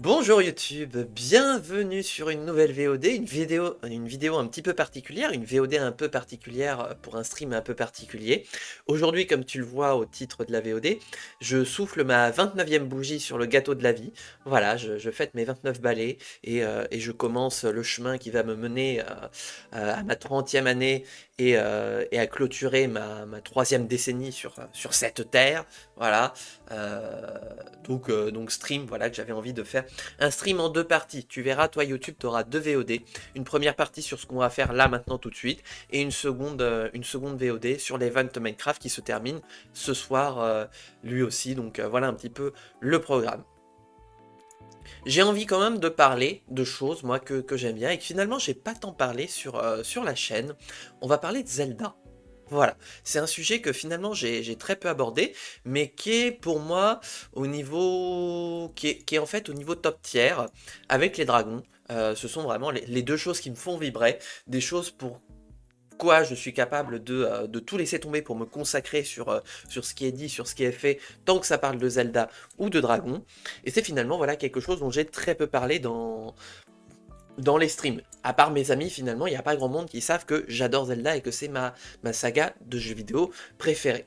Bonjour YouTube, bienvenue sur une nouvelle VOD, une vidéo un petit peu particulière, une VOD un peu particulière pour un stream un peu particulier. Aujourd'hui, comme tu le vois au titre de la VOD, je souffle ma 29e bougie sur le gâteau de la vie. Voilà, je fête mes 29 balais et je commence le chemin qui va me mener à ma 30e année et à clôturer ma 3e décennie sur cette terre. Voilà, donc stream, voilà, que j'avais envie de faire un stream en deux parties. Tu verras, toi YouTube, tu auras deux VOD. Une première partie sur ce qu'on va faire là maintenant tout de suite et une seconde VOD sur l'event Minecraft qui se termine ce soir lui aussi. Donc voilà un petit peu le programme. J'ai envie quand même de parler de choses, moi, que j'aime bien et que finalement j'ai pas tant parlé sur la chaîne. On va parler de Zelda. Voilà, c'est un sujet que finalement j'ai très peu abordé, mais qui est pour moi au niveau, qui est en fait au niveau top tier avec les dragons. Ce sont vraiment les deux choses qui me font vibrer, des choses pour quoi je suis capable de tout laisser tomber pour me consacrer sur ce qui est dit, sur ce qui est fait, tant que ça parle de Zelda ou de dragon. Et c'est finalement voilà quelque chose dont j'ai très peu parlé dans les streams. À part mes amis, finalement, il n'y a pas grand monde qui savent que j'adore Zelda et que c'est ma saga de jeux vidéo préférée.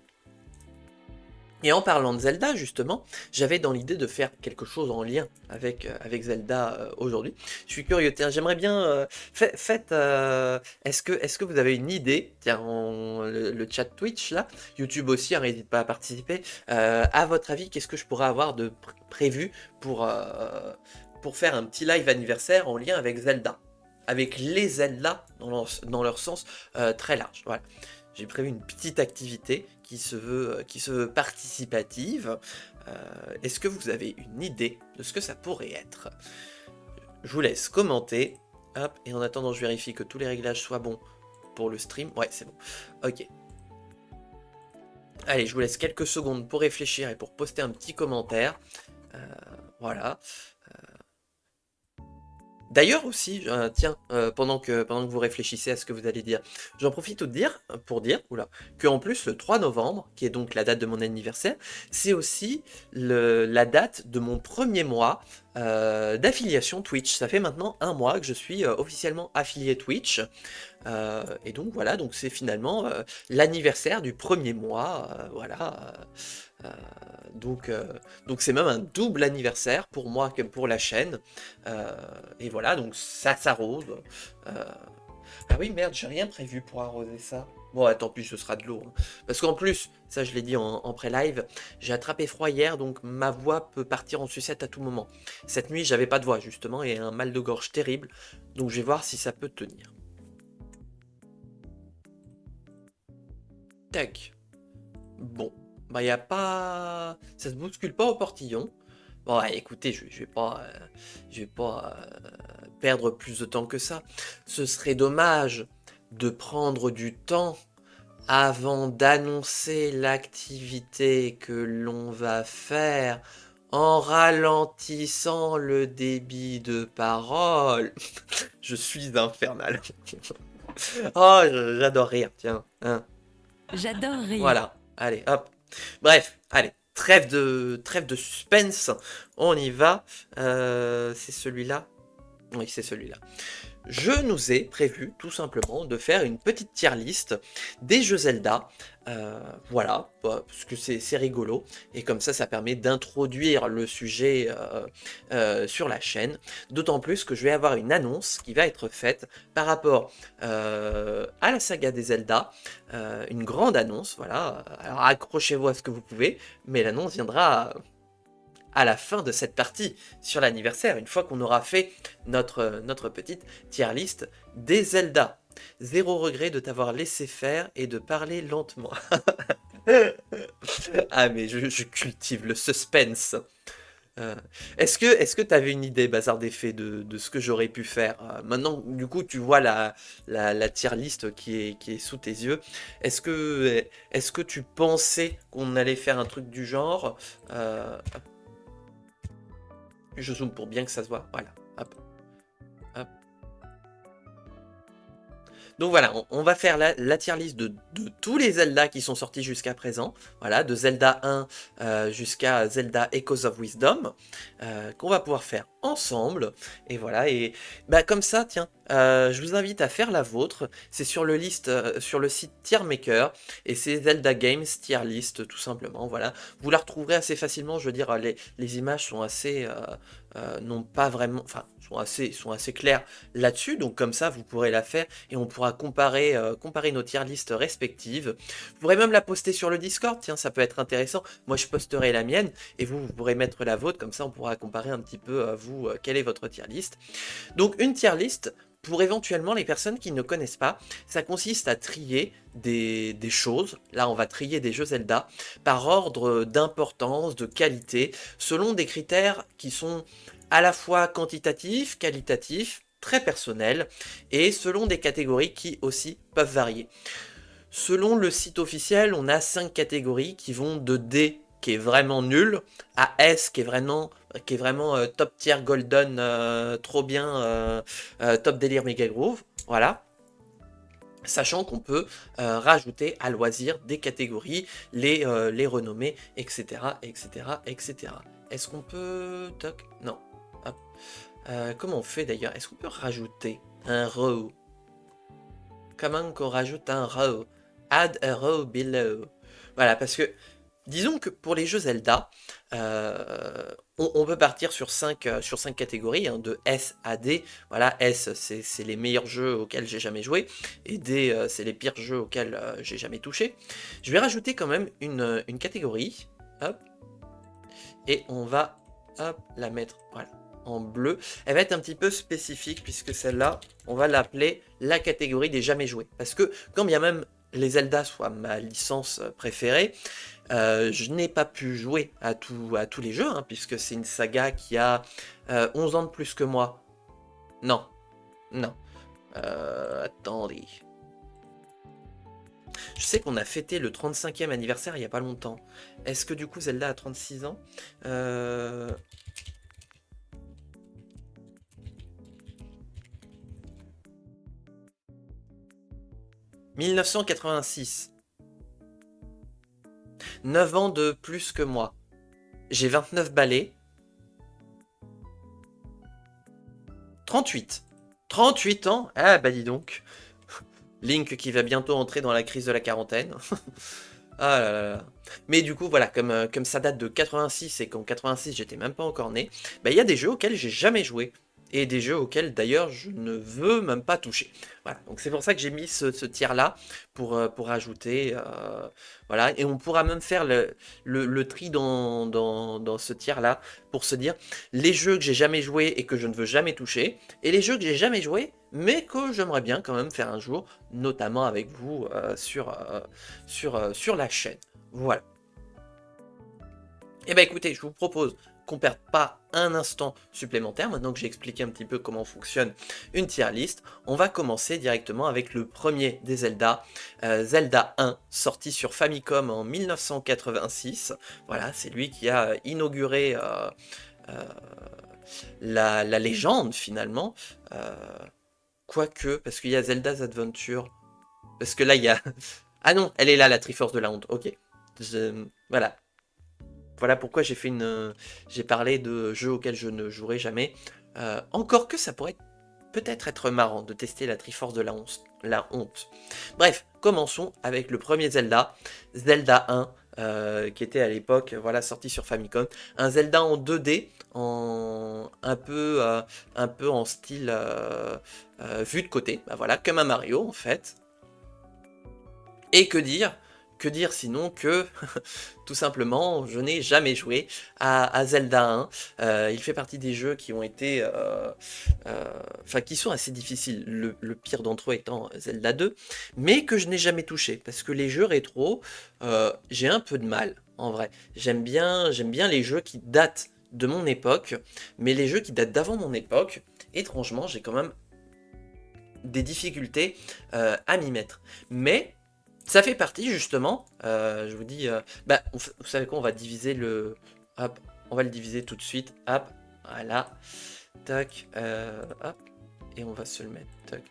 Et en parlant de Zelda, justement, j'avais dans l'idée de faire quelque chose en lien avec Zelda aujourd'hui. Je suis curieux, tiens, j'aimerais bien... faites... est-ce que vous avez une idée, tiens, le chat Twitch, là, YouTube aussi, hein, n'hésite pas à participer, à votre avis, qu'est-ce que je pourrais avoir de prévu pour faire un petit live anniversaire en lien avec Zelda, avec les Zelda dans leur sens très large. Voilà. J'ai prévu une petite activité qui se veut participative. Est-ce que vous avez une idée de ce que ça pourrait être? Je vous laisse commenter. Hop, et en attendant, je vérifie que tous les réglages soient bons pour le stream. Ouais, c'est bon. Ok. Allez, je vous laisse quelques secondes pour réfléchir et pour poster un petit commentaire. Euh, voilà. D'ailleurs aussi, tiens, pendant que vous réfléchissez à ce que vous allez dire, j'en profite pour dire, oula, que en plus le 3 novembre, qui est donc la date de mon anniversaire, c'est aussi la date de mon premier mois d'affiliation Twitch. Ça fait maintenant un mois que je suis officiellement affilié Twitch. Et donc voilà, donc c'est finalement l'anniversaire du premier mois, voilà. Euh, donc c'est même un double anniversaire pour moi que pour la chaîne. Euh, et voilà, donc ça s'arrose. Euh, ah oui, merde, j'ai rien prévu pour arroser ça. Bon, tant pis, ce sera de l'eau, hein. Parce qu'en plus, ça je l'ai dit en pré-live, j'ai attrapé froid hier, donc ma voix peut partir en sucette à tout moment. Cette nuit, j'avais pas de voix, justement, et un mal de gorge terrible. Donc je vais voir si ça peut tenir. Tac. Bon. Bah, y a pas... Ça se bouscule pas au portillon. Bon, ouais, écoutez, je vais pas perdre plus de temps que ça. Ce serait dommage de prendre du temps avant d'annoncer l'activité que l'on va faire en ralentissant le débit de parole. Je suis infernal. Oh, j'adore rire, tiens, hein. J'adore rire. Voilà, allez, hop. Bref, allez, trêve de suspense, on y va. C'est celui-là? Oui, c'est celui-là. Je nous ai prévu tout simplement de faire une petite tier list des jeux Zelda. Voilà, parce que c'est rigolo. Et comme ça permet d'introduire le sujet sur la chaîne. D'autant plus que je vais avoir une annonce qui va être faite par rapport à la saga des Zelda. Une grande annonce, voilà. Alors accrochez-vous à ce que vous pouvez, mais l'annonce viendra à la fin de cette partie sur l'anniversaire, une fois qu'on aura fait notre petite tier list des Zelda. Zéro regret de t'avoir laissé faire et de parler lentement. Ah mais je cultive le suspense. Euh, est-ce que tu avais une idée, Bazar des Faits, de ce que j'aurais pu faire? Maintenant, du coup, tu vois la tier list qui est sous tes yeux. Est-ce que tu pensais qu'on allait faire un truc du genre? Je zoome pour bien que ça se voit. Voilà. Hop, hop. Donc voilà, on va faire la tier list de tous les Zelda qui sont sortis jusqu'à présent. Voilà, de Zelda 1 jusqu'à Zelda Echoes of Wisdom, qu'on va pouvoir faire ensemble. Et voilà, et bah, comme ça, tiens, je vous invite à faire la vôtre. C'est sur sur le site Tiermaker, et c'est Zelda Games Tier List, tout simplement. Voilà, vous la retrouverez assez facilement. Je veux dire, les images sont assez, non pas vraiment, enfin, sont assez claires là-dessus. Donc comme ça, vous pourrez la faire et on pourra comparer nos tier listes respectives. Vous pourrez même la poster sur le Discord. Tiens, ça peut être intéressant. Moi, je posterai la mienne et vous pourrez mettre la vôtre. Comme ça, on pourra comparer un petit peu à vous quelle est votre tier list. Donc une tier list, pour éventuellement les personnes qui ne connaissent pas, ça consiste à trier des choses. Là, on va trier des jeux Zelda par ordre d'importance, de qualité, selon des critères qui sont à la fois quantitatifs, qualitatifs, très personnels, et selon des catégories qui aussi peuvent varier. Selon le site officiel, on a 5 catégories qui vont de D, qui est vraiment nul, à S, qui est vraiment top tier golden, trop bien, top délire méga groove. Voilà. Sachant qu'on peut rajouter à loisir des catégories, les renommer, etc. etc. etc. Est-ce qu'on peut... Toc. Non. Hop. Comment on fait d'ailleurs? Est-ce qu'on peut rajouter un row? Comment qu'on rajoute un row? Add a row below. Voilà, parce que disons que pour les jeux Zelda, on peut partir sur 5 catégories, hein, de S à D. Voilà, S, c'est les meilleurs jeux auxquels j'ai jamais joué, et D, c'est les pires jeux auxquels j'ai jamais touché. Je vais rajouter quand même une catégorie, hop, et on va, hop, la mettre, voilà, en bleu. Elle va être un petit peu spécifique, puisque celle-là, on va l'appeler la catégorie des jamais joués. Parce que, quand bien même les Zelda soient ma licence préférée, je n'ai pas pu jouer à tous les jeux, hein, puisque c'est une saga qui a 11 ans de plus que moi. Non, non. Attendez. Je sais qu'on a fêté le 35e anniversaire il n'y a pas longtemps. Est-ce que du coup Zelda a 36 ans 1986. 9 ans de plus que moi. J'ai 29 balais. 38. 38 ans? Ah bah dis donc. Link qui va bientôt entrer dans la crise de la quarantaine. Ah là là là. Mais du coup, voilà, comme ça date de 86 et qu'en 86 j'étais même pas encore né, bah il y a des jeux auxquels j'ai jamais joué. Et des jeux auxquels d'ailleurs je ne veux même pas toucher. Voilà, donc c'est pour ça que j'ai mis ce tiers-là pour ajouter. Voilà, et on pourra même faire le tri dans ce tiers-là pour se dire les jeux que j'ai jamais joué et que je ne veux jamais toucher, et les jeux que j'ai jamais joué mais que j'aimerais bien quand même faire un jour, notamment avec vous sur la chaîne. Voilà. Et bah écoutez, je vous propose qu'on perde pas un instant supplémentaire, maintenant que j'ai expliqué un petit peu comment fonctionne une tier list. On va commencer directement avec le premier des Zelda, Zelda 1, sorti sur Famicom en 1986. Voilà, c'est lui qui a inauguré euh, la légende finalement. Quoique, parce qu'il y a Zelda's Adventure. Parce que là, il y a... Ah non, elle est là, la Triforce de la honte. Ok. Voilà. Voilà pourquoi j'ai fait j'ai parlé de jeux auxquels je ne jouerai jamais. Encore que ça pourrait peut-être être marrant de tester la Triforce de la honte. Bref, commençons avec le premier Zelda. Zelda 1. Qui était à l'époque voilà, sorti sur Famicom. Un Zelda en 2D, un peu en style vue de côté. Bah voilà, comme un Mario en fait. Et que dire? Que dire sinon que, tout simplement, je n'ai jamais joué à Zelda 1. Il fait partie des jeux qui ont été... Enfin, qui sont assez difficiles, le pire d'entre eux étant Zelda 2, mais que je n'ai jamais touché, parce que les jeux rétro, j'ai un peu de mal, en vrai. J'aime bien les jeux qui datent de mon époque, mais les jeux qui datent d'avant mon époque, étrangement, j'ai quand même des difficultés à m'y mettre. Mais... ça fait partie justement, je vous dis, bah, vous savez quoi, on va diviser hop, on va le diviser tout de suite, hop, voilà, tac, hop, et on va se le mettre, tac,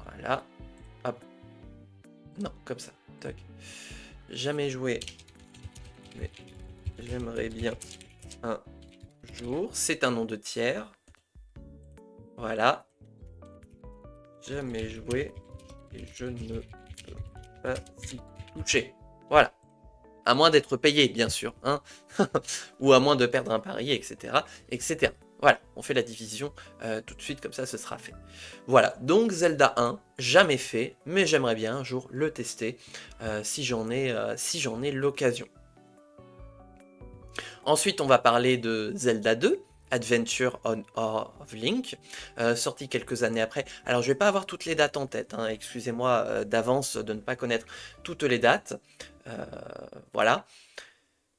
voilà, Hop. Non, comme ça. Tac. Jamais joué. Mais j'aimerais bien un jour. C'est un nom de tiers. Voilà. Jamais joué. Et je ne peux pas s'y toucher. Voilà. À moins d'être payé, bien sûr. Hein. Ou à moins de perdre un pari, etc. etc. Voilà, on fait la division tout de suite, comme ça ce sera fait. Voilà, donc Zelda 1, jamais fait, mais j'aimerais bien un jour le tester si j'en ai l'occasion. Ensuite, on va parler de Zelda 2, Adventure of Link, sorti quelques années après. Alors, je vais pas avoir toutes les dates en tête, hein, excusez-moi d'avance de ne pas connaître toutes les dates. Voilà.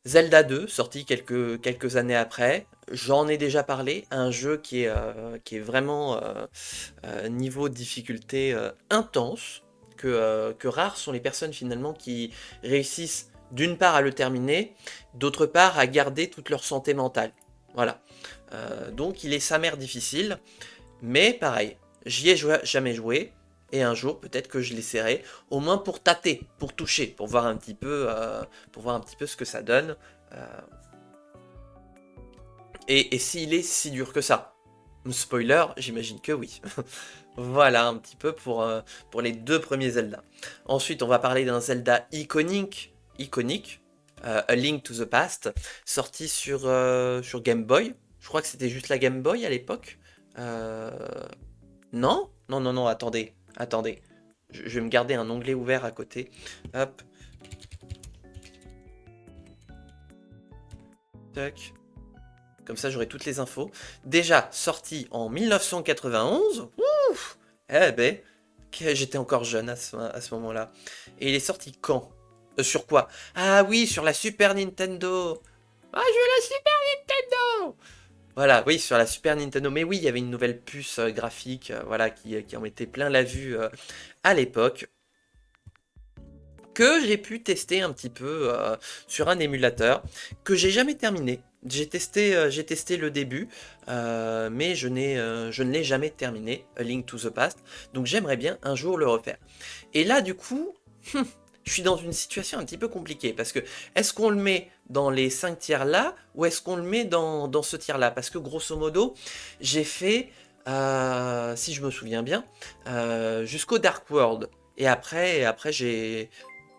Zelda 2, sorti quelques années après, j'en ai déjà parlé, un jeu qui est vraiment niveau difficulté intense, que rares sont les personnes finalement qui réussissent d'une part à le terminer, d'autre part à garder toute leur santé mentale. Voilà. Donc il est sa mère difficile, mais pareil, j'y ai jamais joué, et un jour peut-être que je l'essaierai, au moins pour tâter, pour toucher, pour voir un petit peu ce que ça donne. Et s'il est si dur que ça? Spoiler, j'imagine que oui. Voilà un petit peu pour les deux premiers Zelda. Ensuite, on va parler d'un Zelda iconique, A Link to the Past, sorti sur Game Boy. Je crois que c'était juste la Game Boy à l'époque. Non? Non, non, non, attendez. Je vais me garder un onglet ouvert à côté. Hop. Tac. Comme ça, j'aurai toutes les infos. Déjà sorti en 1991. Ouf! Eh ben, j'étais encore jeune à ce moment-là. Et il est sorti quand? Sur quoi? Ah oui, sur la Super Nintendo. Ah, je veux la Super Nintendo! Voilà, oui, sur la Super Nintendo. Mais oui, il y avait une nouvelle puce graphique, voilà, qui en mettait plein la vue à l'époque, que j'ai pu tester un petit peu sur un émulateur, que j'ai jamais terminé. J'ai testé le début, mais je ne l'ai jamais terminé, A Link to the Past, donc j'aimerais bien un jour le refaire. Et là, du coup, je suis dans une situation un petit peu compliquée, parce que est-ce qu'on le met dans les 5 tiers là, ou est-ce qu'on le met dans ce tiers là? Parce que grosso modo, j'ai fait, si je me souviens bien, jusqu'au Dark World. Et après j'ai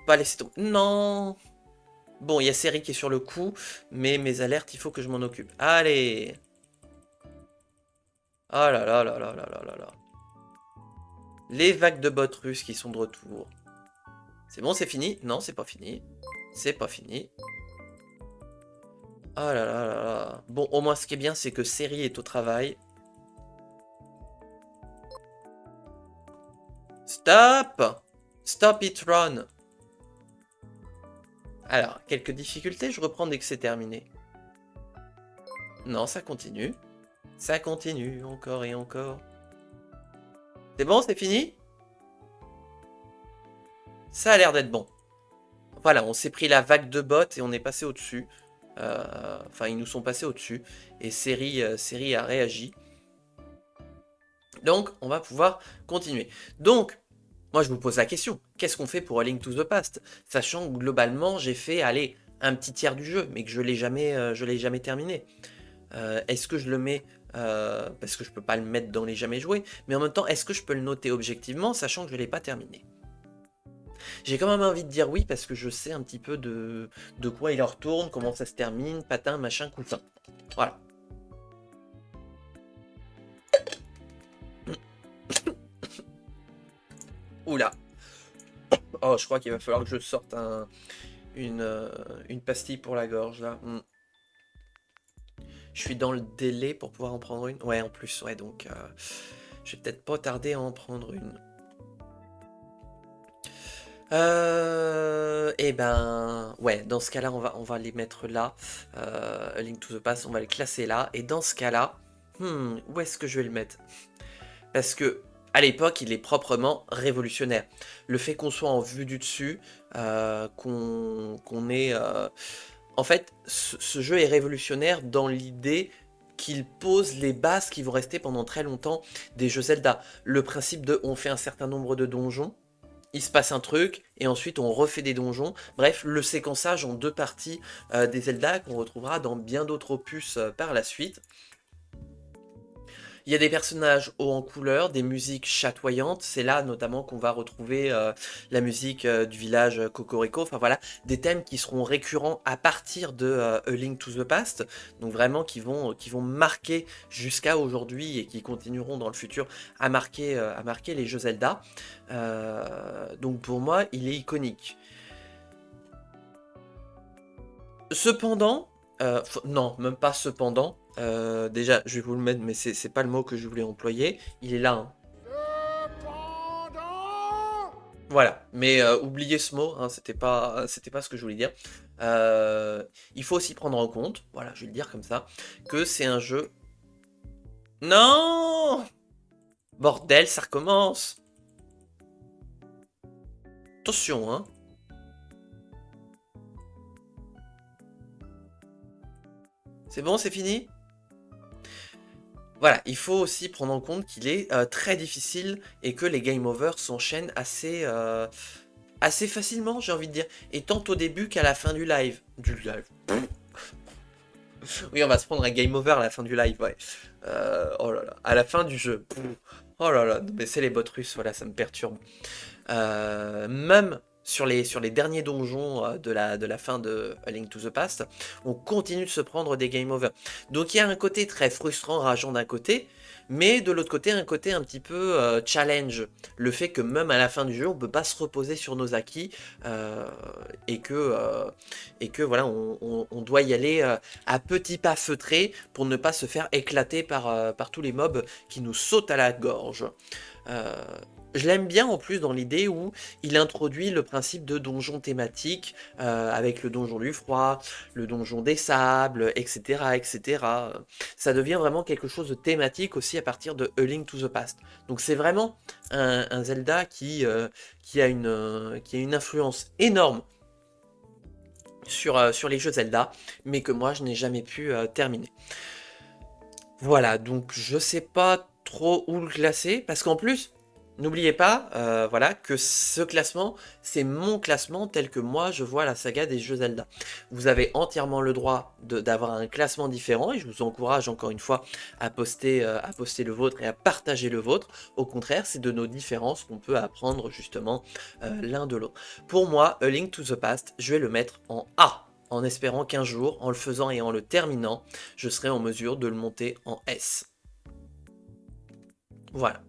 pas laissé tomber. Non! Bon, il y a Seri qui est sur le coup, mais mes alertes, il faut que je m'en occupe. Allez! Oh là là là là là là là là. Les vagues de bots russes qui sont de retour. C'est bon, c'est fini? Non, c'est pas fini. C'est pas fini. Oh là là là là. Bon, au moins, ce qui est bien, c'est que Seri est au travail. Stop! Stop it, run! Alors, quelques difficultés, je reprends dès que c'est terminé. Non, ça continue. Ça continue, encore et encore. C'est bon, c'est fini? Ça a l'air d'être bon. Voilà, on s'est pris la vague de bots et on est passé au-dessus. Enfin, ils nous sont passés au-dessus. Et Seri a réagi. Donc, on va pouvoir continuer. Donc, moi, je vous pose la question. Qu'est-ce qu'on fait pour A Link to the Past? Sachant que, globalement, j'ai fait, allez, un petit tiers du jeu, mais que je l'ai jamais terminé. Est-ce que je le mets... parce que je peux pas le mettre dans les jamais joués. Mais en même temps, est-ce que je peux le noter objectivement, sachant que je l'ai pas terminé? J'ai quand même envie de dire oui, parce que je sais un petit peu de quoi il en retourne, comment ça se termine, patin, machin, cousin. Voilà. Oula. Oh, je crois qu'il va falloir que je sorte une pastille pour la gorge, là. Je suis dans le délai pour pouvoir en prendre une. Ouais, en plus, ouais, donc... je vais peut-être pas tarder à en prendre une. Et ben... Ouais, dans ce cas-là, on va les mettre là. A Link to the Past, on va les classer là. Et dans ce cas-là... où est-ce que je vais le mettre? Parce que... À l'époque, il est proprement révolutionnaire. Le fait qu'on soit en vue du dessus, qu'on ait... En fait, ce jeu est révolutionnaire dans l'idée qu'il pose les bases qui vont rester pendant très longtemps des jeux Zelda. Le principe de on fait un certain nombre de donjons, il se passe un truc, et ensuite on refait des donjons. Bref, le séquençage en 2 parties des Zelda qu'on retrouvera dans bien d'autres opus par la suite. Il y a des personnages hauts en couleur, des musiques chatoyantes. C'est là notamment qu'on va retrouver la musique du village Cocorico. Enfin voilà, des thèmes qui seront récurrents à partir de A Link to the Past. Donc vraiment qui vont marquer jusqu'à aujourd'hui et qui continueront dans le futur à marquer les jeux Zelda. Donc pour moi, il est iconique. Cependant, non, même pas cependant. Déjà, je vais vous le mettre, mais c'est pas le mot que je voulais employer. Il est là, hein. Voilà, mais oubliez ce mot, hein, c'était pas ce que je voulais dire. Il faut aussi prendre en compte, voilà, je vais le dire comme ça, que c'est un jeu. Non! Bordel, ça recommence! Attention, hein. C'est bon, c'est fini? Voilà, il faut aussi prendre en compte qu'il est très difficile et que les game over s'enchaînent assez facilement, j'ai envie de dire. Et tant au début qu'à la fin du live. Oui, on va se prendre un game over à la fin du live, ouais. Oh là là, à la fin du jeu. Oh là là, mais c'est les bots russes, voilà, ça me perturbe. Même sur les derniers donjons de la fin de A Link to the Past, on continue de se prendre des game over. Donc il y a un côté très frustrant, rageant d'un côté, mais de l'autre côté, un côté un petit peu challenge. Le fait que même à la fin du jeu, on peut pas se reposer sur nos acquis et que voilà, on doit y aller à petits pas feutrés pour ne pas se faire éclater par tous les mobs qui nous sautent à la gorge. Je l'aime bien en plus dans l'idée où il introduit le principe de donjon thématique avec le donjon du froid, le donjon des sables, etc., etc. Ça devient vraiment quelque chose de thématique aussi à partir de A Link to the Past. Donc c'est vraiment un Zelda qui a une influence énorme sur les jeux Zelda, mais que moi je n'ai jamais pu terminer. Voilà, donc je sais pas trop où le classer, parce qu'en plus, n'oubliez pas, voilà, que ce classement, c'est mon classement tel que moi je vois la saga des jeux Zelda. Vous avez entièrement le droit d'avoir un classement différent, et je vous encourage encore une fois à poster le vôtre et à partager le vôtre. Au contraire, c'est de nos différences qu'on peut apprendre justement l'un de l'autre. Pour moi, A Link to the Past, je vais le mettre en A, en espérant qu'un jour, en le faisant et en le terminant, je serai en mesure de le monter en S. Voilà.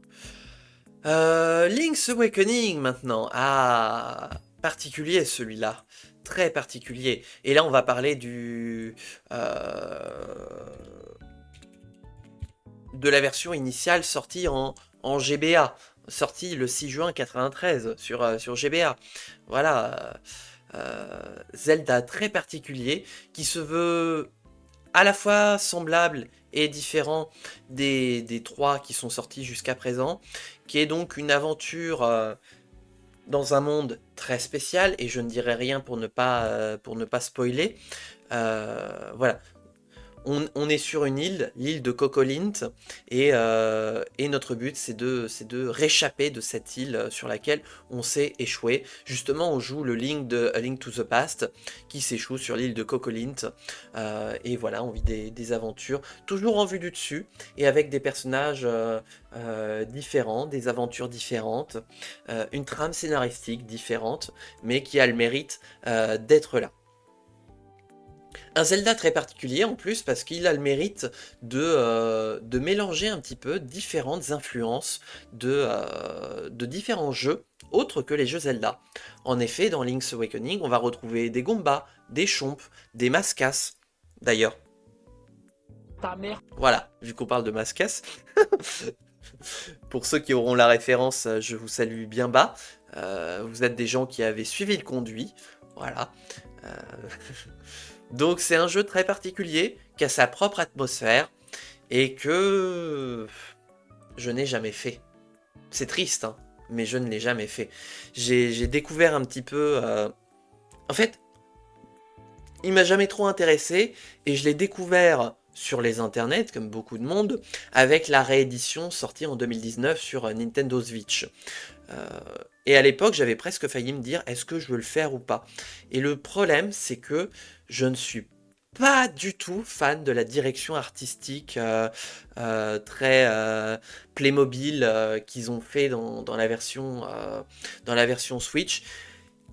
Link's Awakening maintenant. Ah, particulier celui-là. Très particulier. Et là, on va parler de la version initiale sortie en GBA. Sortie le 6 juin 93 sur GBA. Voilà. Zelda très particulier qui se veut à la fois semblable et différent des 3 qui sont sortis jusqu'à présent, qui est donc une aventure dans un monde très spécial, et je ne dirai rien pour ne pas spoiler. Voilà. On est sur une île, l'île de Cocolint, et notre but c'est de réchapper de cette île sur laquelle on s'est échoué. Justement, on joue le Link de A Link to the Past qui s'échoue sur l'île de Cocolint, et voilà, on vit des aventures, toujours en vue du dessus, et avec des personnages différents, des aventures différentes, une trame scénaristique différente, mais qui a le mérite d'être là. Un Zelda très particulier en plus parce qu'il a le mérite de mélanger un petit peu différentes influences de différents jeux autres que les jeux Zelda. En effet, dans Link's Awakening, on va retrouver des Goombas, des Chompes, des Mascas, d'ailleurs. Ta mère. Voilà, vu qu'on parle de Mascas. Pour ceux qui auront la référence, je vous salue bien bas. Vous êtes des gens qui avaient suivi le conduit. Voilà. Donc c'est un jeu très particulier, qui a sa propre atmosphère, et que je n'ai jamais fait. C'est triste, hein, mais je ne l'ai jamais fait. J'ai découvert un petit peu... En fait, il m'a jamais trop intéressé, et je l'ai découvert sur les internets, comme beaucoup de monde, avec la réédition sortie en 2019 sur Nintendo Switch. Et à l'époque, j'avais presque failli me dire, est-ce que je veux le faire ou pas? Et le problème, c'est que je ne suis pas du tout fan de la direction artistique très Playmobil qu'ils ont fait dans la version Switch,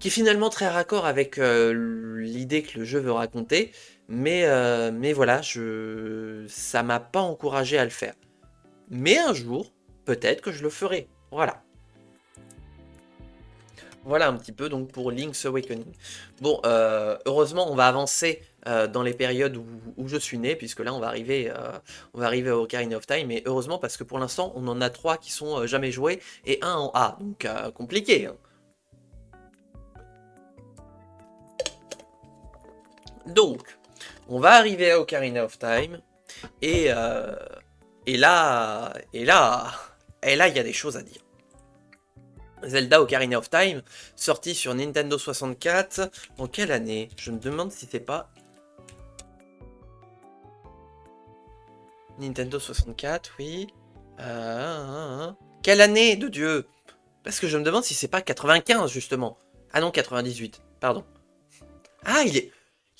qui est finalement très raccord avec l'idée que le jeu veut raconter, mais voilà, ça m'a pas encouragé à le faire. Mais un jour, peut-être que je le ferai. Voilà. Voilà un petit peu donc pour Link's Awakening. Bon, heureusement, on va avancer dans les périodes où je suis né, puisque là, on va arriver au Ocarina of Time, et heureusement, parce que pour l'instant, on en a 3 qui sont jamais joués, et un en A, donc compliqué, hein. Donc, on va arriver à Ocarina of Time, et, euh, et là, et là, et là, il y a des choses à dire. Zelda Ocarina of Time, sorti sur Nintendo 64, en quelle année? Je me demande si c'est pas... Nintendo 64, oui. Quelle année, de Dieu? Parce que je me demande si c'est pas 95, justement. Ah non, 98, pardon. Ah, il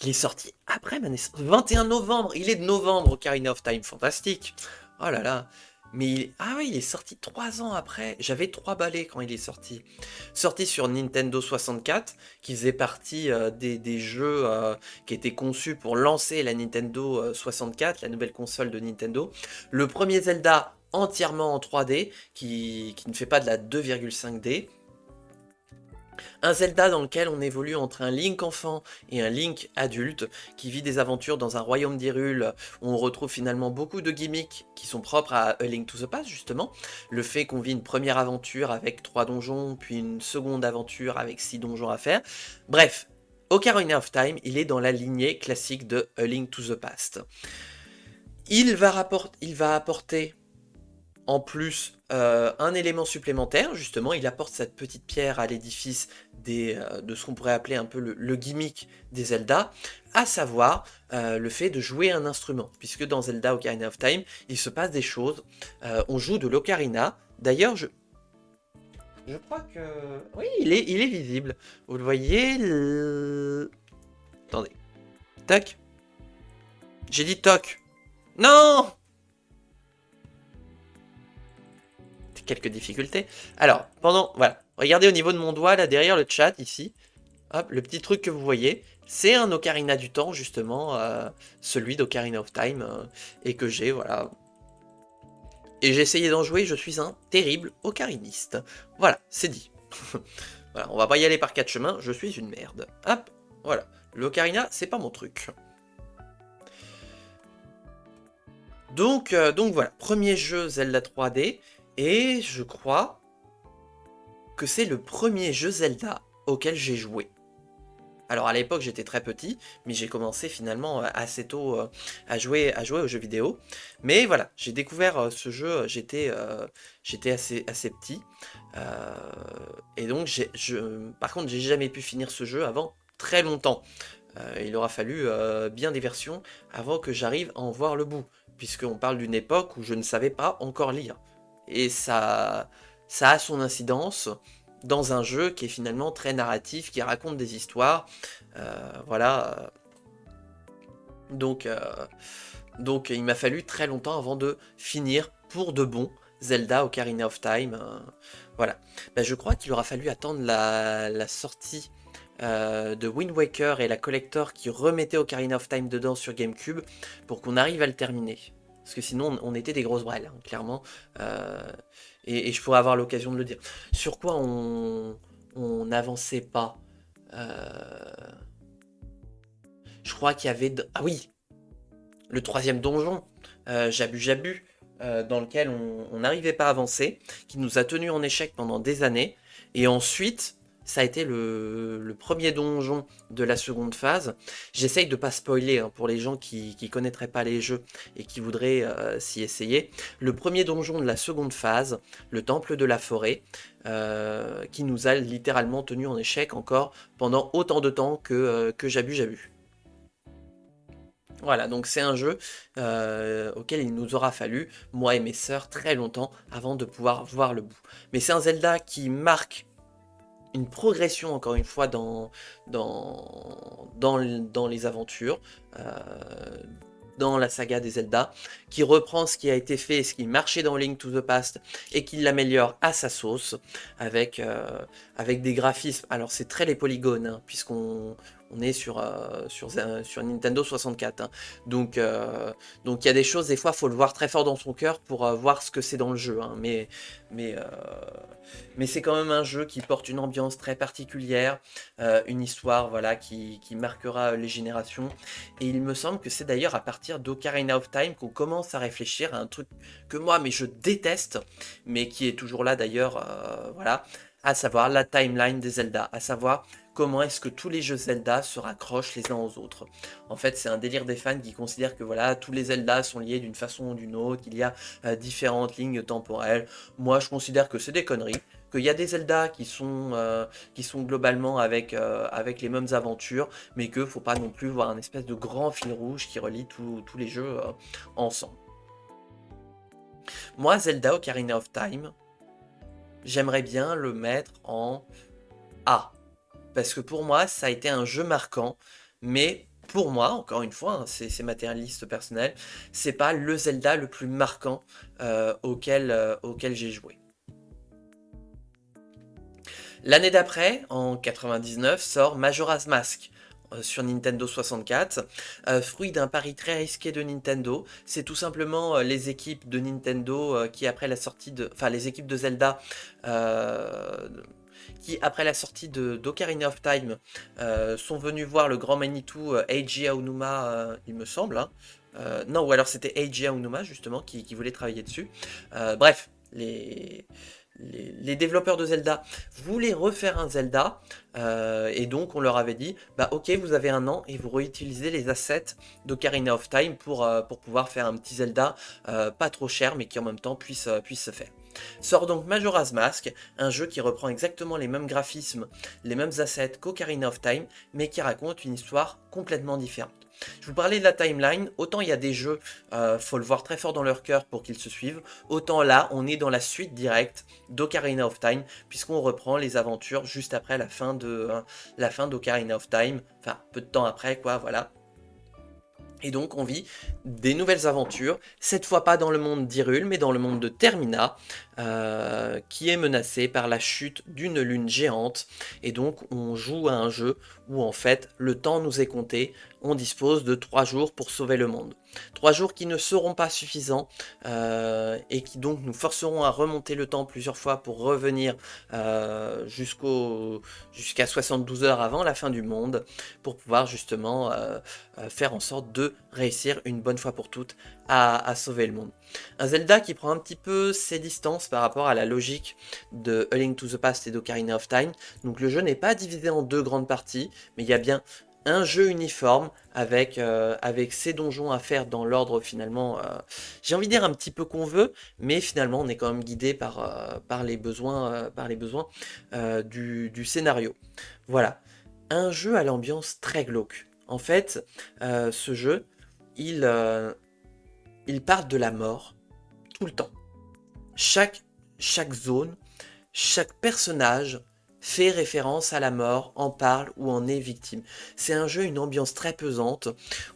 est sorti après ma naissance. 21 novembre, il est de novembre, Ocarina of Time, fantastique. Oh là là. Ah oui, il est sorti 3 ans après. J'avais 3 balais quand il est sorti. Sorti sur Nintendo 64, qui faisait partie des jeux qui étaient conçus pour lancer la Nintendo 64, la nouvelle console de Nintendo. Le premier Zelda entièrement en 3D, qui ne fait pas de la 2,5D. Un Zelda dans lequel on évolue entre un Link enfant et un Link adulte, qui vit des aventures dans un royaume d'Hyrule, où on retrouve finalement beaucoup de gimmicks qui sont propres à A Link to the Past, justement. Le fait qu'on vit une première aventure avec 3 donjons, puis une seconde aventure avec 6 donjons à faire. Bref, Ocarina of Time, il est dans la lignée classique de A Link to the Past. Il va apporter en plus un élément supplémentaire, justement, il apporte cette petite pierre à l'édifice de ce qu'on pourrait appeler un peu le gimmick des Zelda, à savoir le fait de jouer un instrument, puisque dans Zelda Ocarina of Time, il se passe des choses, on joue de l'ocarina, d'ailleurs je crois que... Oui, il est visible, vous le voyez, Attendez, toc, j'ai dit toc, non! Quelques difficultés. Alors, voilà, regardez au niveau de mon doigt, là, derrière le chat, ici, hop, le petit truc que vous voyez, c'est un Ocarina du Temps, justement, celui d'Ocarina of Time, et que j'ai, voilà. Et j'ai essayé d'en jouer, je suis un terrible ocariniste. Voilà, c'est dit. Voilà, on va pas y aller par 4 chemins, je suis une merde. Hop, voilà. L'Ocarina, c'est pas mon truc. Donc voilà, premier jeu Zelda 3D, et je crois que c'est le premier jeu Zelda auquel j'ai joué. Alors à l'époque j'étais très petit, mais j'ai commencé finalement assez tôt à jouer aux jeux vidéo. Mais voilà, j'ai découvert ce jeu, j'étais assez petit. Et donc par contre j'ai jamais pu finir ce jeu avant très longtemps. Il aura fallu bien des versions avant que j'arrive à en voir le bout, puisqu'on parle d'une époque où je ne savais pas encore lire. Et ça a son incidence dans un jeu qui est finalement très narratif, qui raconte des histoires. Voilà. Donc il m'a fallu très longtemps avant de finir pour de bon Zelda Ocarina of Time. Voilà. Ben, je crois qu'il aura fallu attendre la sortie de Wind Waker et la collector qui remettait Ocarina of Time dedans sur GameCube pour qu'on arrive à le terminer. Parce que sinon on était des grosses brêles, hein, clairement. Et je pourrais avoir l'occasion de le dire. Sur quoi on n'avançait pas Je crois qu'il y avait... Ah oui, le 3e donjon, Jabu, dans lequel on n'arrivait pas à avancer, qui nous a tenus en échec pendant des années. Et ensuite, ça a été le premier donjon de la seconde phase. J'essaye de pas spoiler hein, pour les gens qui connaîtraient pas les jeux et qui voudraient s'y essayer. Le premier donjon de la seconde phase, le temple de la forêt, qui nous a littéralement tenus en échec encore pendant autant de temps que Jabu. Voilà, donc c'est un jeu auquel il nous aura fallu, moi et mes sœurs, très longtemps avant de pouvoir voir le bout. Mais c'est un Zelda qui marque une progression, encore une fois, dans les aventures, euh, dans la saga des Zelda, qui reprend ce qui a été fait, ce qui marchait dans Link to the Past, et qui l'améliore à sa sauce, avec des graphismes. Alors c'est très les polygones, hein, puisqu'on est sur Nintendo 64. Hein. Donc il y a des choses, des fois, il faut le voir très fort dans son cœur pour voir ce que c'est dans le jeu. Hein. Mais, euh, mais c'est quand même un jeu qui porte une ambiance très particulière, une histoire voilà, qui marquera les générations. Et il me semble que c'est d'ailleurs à partir d'Ocarina of Time qu'on commence à réfléchir à un truc que moi, mais je déteste, mais qui est toujours là d'ailleurs, voilà, à savoir la timeline des Zelda, à savoir comment est-ce que tous les jeux Zelda se raccrochent les uns aux autres. En fait, c'est un délire des fans qui considèrent que voilà, tous les Zelda sont liés d'une façon ou d'une autre, qu'il y a différentes lignes temporelles. Moi, je considère que c'est des conneries, qu'il y a des Zelda qui sont globalement avec les mêmes aventures, mais que faut pas non plus voir un espèce de grand fil rouge qui relie tous les jeux ensemble. Moi, Zelda Ocarina of Time, j'aimerais bien le mettre en A. Parce que pour moi, ça a été un jeu marquant, mais pour moi, encore une fois, hein, c'est matérialiste personnel, c'est pas le Zelda le plus marquant auquel j'ai joué. L'année d'après, en 99, sort Majora's Mask sur Nintendo 64, fruit d'un pari très risqué de Nintendo. C'est tout simplement les équipes de Nintendo qui, après la sortie de... Enfin, les équipes de Zelda... qui, après la sortie d'Ocarina of Time, sont venus voir le grand Manitou Eiji Aonuma, il me semble. Hein. Non, ou alors c'était Eiji Aonuma, justement, qui voulait travailler dessus. Bref, les développeurs de Zelda voulaient refaire un Zelda, et donc on leur avait dit, bah ok, vous avez un an et vous réutilisez les assets d'Ocarina of Time pour pouvoir faire un petit Zelda pas trop cher, mais qui en même temps puisse se faire. Sort donc Majora's Mask, un jeu qui reprend exactement les mêmes graphismes, les mêmes assets qu'Ocarina of Time, mais qui raconte une histoire complètement différente. Je vous parlais de la timeline, autant il y a des jeux, faut le voir très fort dans leur cœur pour qu'ils se suivent, autant là, on est dans la suite directe d'Ocarina of Time, puisqu'on reprend les aventures juste après la fin d'Ocarina of Time, enfin peu de temps après quoi, voilà. Et donc on vit des nouvelles aventures, cette fois pas dans le monde d'Hyrule, mais dans le monde de Termina, qui est menacé par la chute d'une lune géante. Et donc on joue à un jeu où en fait le temps nous est compté, on dispose de 3 jours pour sauver le monde. 3 jours qui ne seront pas suffisants et qui donc nous forceront à remonter le temps plusieurs fois pour revenir jusqu'à 72 heures avant la fin du monde pour pouvoir justement faire en sorte de réussir une bonne fois pour toutes à sauver le monde. Un Zelda qui prend un petit peu ses distances par rapport à la logique de A Link to the Past et d'Ocarina of Time. Donc le jeu n'est pas divisé en 2 grandes parties, mais il y a bien un jeu uniforme avec ses donjons à faire dans l'ordre finalement, j'ai envie de dire un petit peu qu'on veut, mais finalement on est quand même guidé par les besoins, du scénario. Voilà, un jeu à l'ambiance très glauque. En fait, ce jeu, il parle de la mort tout le temps. Chaque zone, chaque personnage fait référence à la mort, en parle ou en est victime. C'est un jeu, une ambiance très pesante.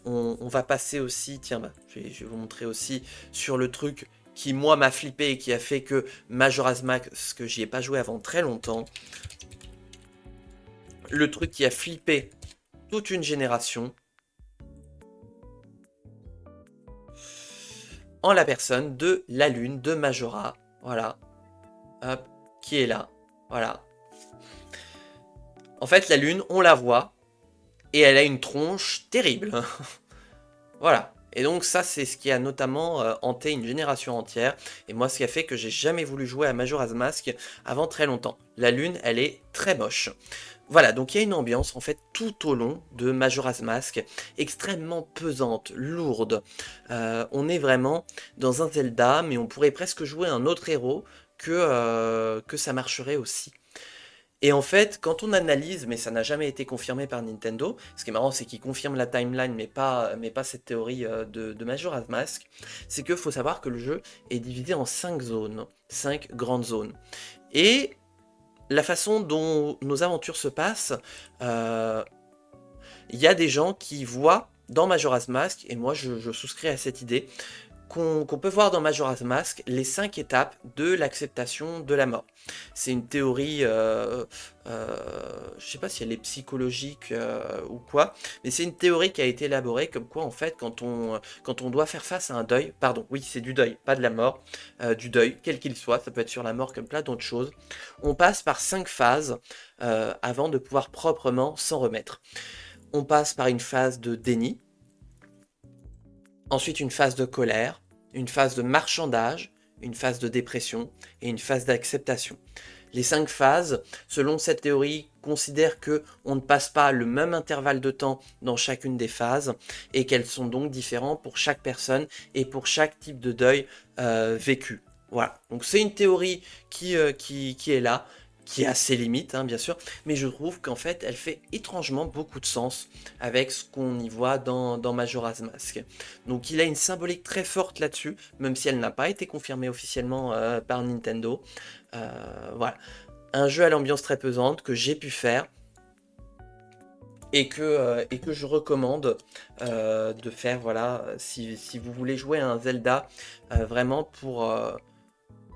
On va passer aussi, tiens, je vais vous montrer aussi sur le truc qui moi m'a flippé et qui a fait que Majora's Mask, ce que j'y ai pas joué avant très longtemps, le truc qui a flippé toute une génération, en la personne de la lune de Majora, voilà, hop, qui est là, voilà. En fait, la lune, on la voit, et elle a une tronche terrible. Voilà. Et donc ça, c'est ce qui a notamment hanté une génération entière, et moi, ce qui a fait que j'ai jamais voulu jouer à Majora's Mask avant très longtemps. La lune, elle est très moche. Voilà, donc il y a une ambiance en fait tout au long de Majora's Mask, extrêmement pesante, lourde. On est vraiment dans un Zelda, mais on pourrait presque jouer un autre héros que ça marcherait aussi. Et en fait, quand on analyse, mais ça n'a jamais été confirmé par Nintendo, ce qui est marrant, c'est qu'ils confirment la timeline, mais pas cette théorie de Majora's Mask, c'est qu'il faut savoir que le jeu est divisé en 5 zones, 5 grandes zones. Et la façon dont nos aventures se passent, il y a des gens qui voient dans Majora's Mask, et moi je souscris à cette idée, qu'on peut voir dans Majora's Mask les 5 étapes de l'acceptation de la mort. C'est une théorie, je sais pas si elle est psychologique ou quoi, mais c'est une théorie qui a été élaborée comme quoi en fait quand on doit faire face à un deuil, pardon, oui c'est du deuil, pas de la mort, du deuil, quel qu'il soit, ça peut être sur la mort comme plein d'autres choses, on passe par 5 phases avant de pouvoir proprement s'en remettre. On passe par une phase de déni, ensuite une phase de colère, une phase de marchandage, une phase de dépression et une phase d'acceptation. Les 5 phases, selon cette théorie, considèrent que on ne passe pas le même intervalle de temps dans chacune des phases et qu'elles sont donc différentes pour chaque personne et pour chaque type de deuil vécu. Voilà, donc c'est une théorie qui est là, qui a ses limites, hein, bien sûr, mais je trouve qu'en fait, elle fait étrangement beaucoup de sens avec ce qu'on y voit dans Majora's Mask. Donc il a une symbolique très forte là-dessus, même si elle n'a pas été confirmée officiellement par Nintendo. Voilà, un jeu à l'ambiance très pesante que j'ai pu faire et que je recommande de faire, voilà, si vous voulez jouer à un Zelda, vraiment pour,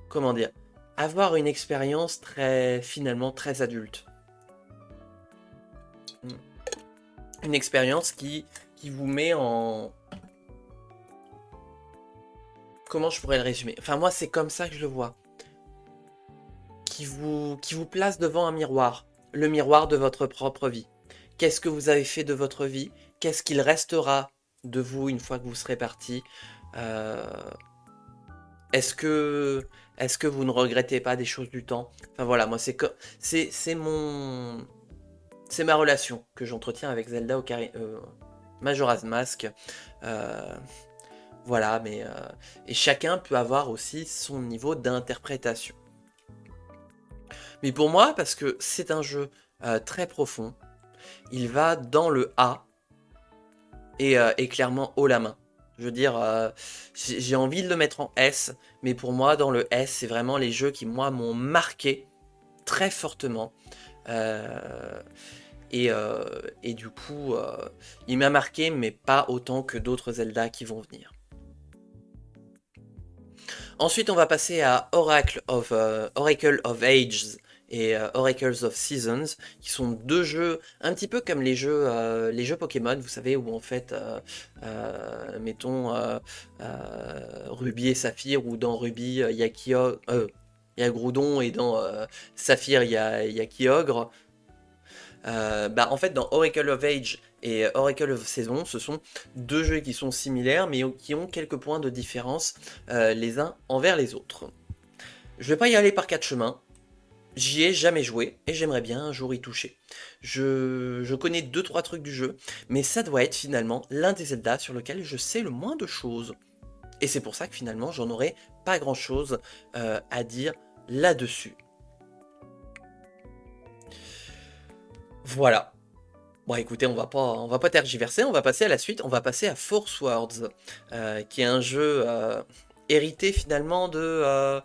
comment dire, avoir une expérience finalement très adulte. Une expérience qui vous met en... Comment je pourrais le résumer? Enfin moi c'est comme ça que je le vois. Qui vous place devant un miroir. Le miroir de votre propre vie. Qu'est-ce que vous avez fait de votre vie? Qu'est-ce qu'il restera de vous une fois que vous serez parti? Est-ce que vous ne regrettez pas des choses du temps? Enfin voilà, moi c'est ma relation que j'entretiens avec Zelda Majora's Mask. Voilà, mais et chacun peut avoir aussi son niveau d'interprétation. Mais pour moi, parce que c'est un jeu très profond, il va dans le A et clairement haut la main. Je veux dire, j'ai envie de le mettre en S, mais pour moi, dans le S, c'est vraiment les jeux qui, moi, m'ont marqué très fortement. Et du coup, il m'a marqué, mais pas autant que d'autres Zelda qui vont venir. Ensuite, on va passer à Oracle of Ages et Oracles of Seasons, qui sont 2 jeux un petit peu comme les jeux Pokémon, vous savez, où en fait, mettons, Ruby et Saphir, ou dans Ruby, il y a Groudon, et dans Saphir, il y a Kyogre. En fait, dans Oracle of Age et Oracle of Season, ce sont 2 jeux qui sont similaires, mais qui ont quelques points de différence les uns envers les autres. Je vais pas y aller par 4 chemins. J'y ai jamais joué, et j'aimerais bien un jour y toucher. Je connais 2-3 trucs du jeu, mais ça doit être finalement l'un des Zelda sur lequel je sais le moins de choses. Et c'est pour ça que finalement, j'en aurais pas grand chose à dire là-dessus. Voilà. Bon, écoutez, on va pas tergiverser, on va passer à la suite, on va passer à Force Words, qui est un jeu hérité finalement de...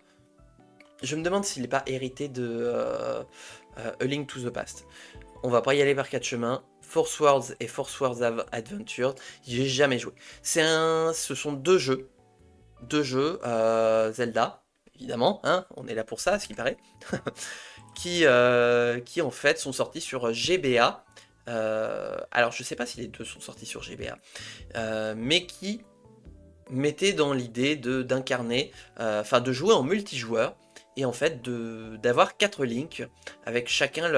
je me demande s'il n'est pas hérité de A Link to the Past. On va pas y aller par 4 chemins. Force Words et Force Words Adventures, j'ai jamais joué. Ce sont 2 jeux. 2 jeux, Zelda, évidemment, hein, on est là pour ça, à ce qui paraît. qui en fait sont sortis sur GBA. Alors je sais pas si les 2 sont sortis sur GBA, mais qui mettaient dans l'idée d'incarner, de jouer en multijoueur, et en fait d'avoir 4 links avec chacun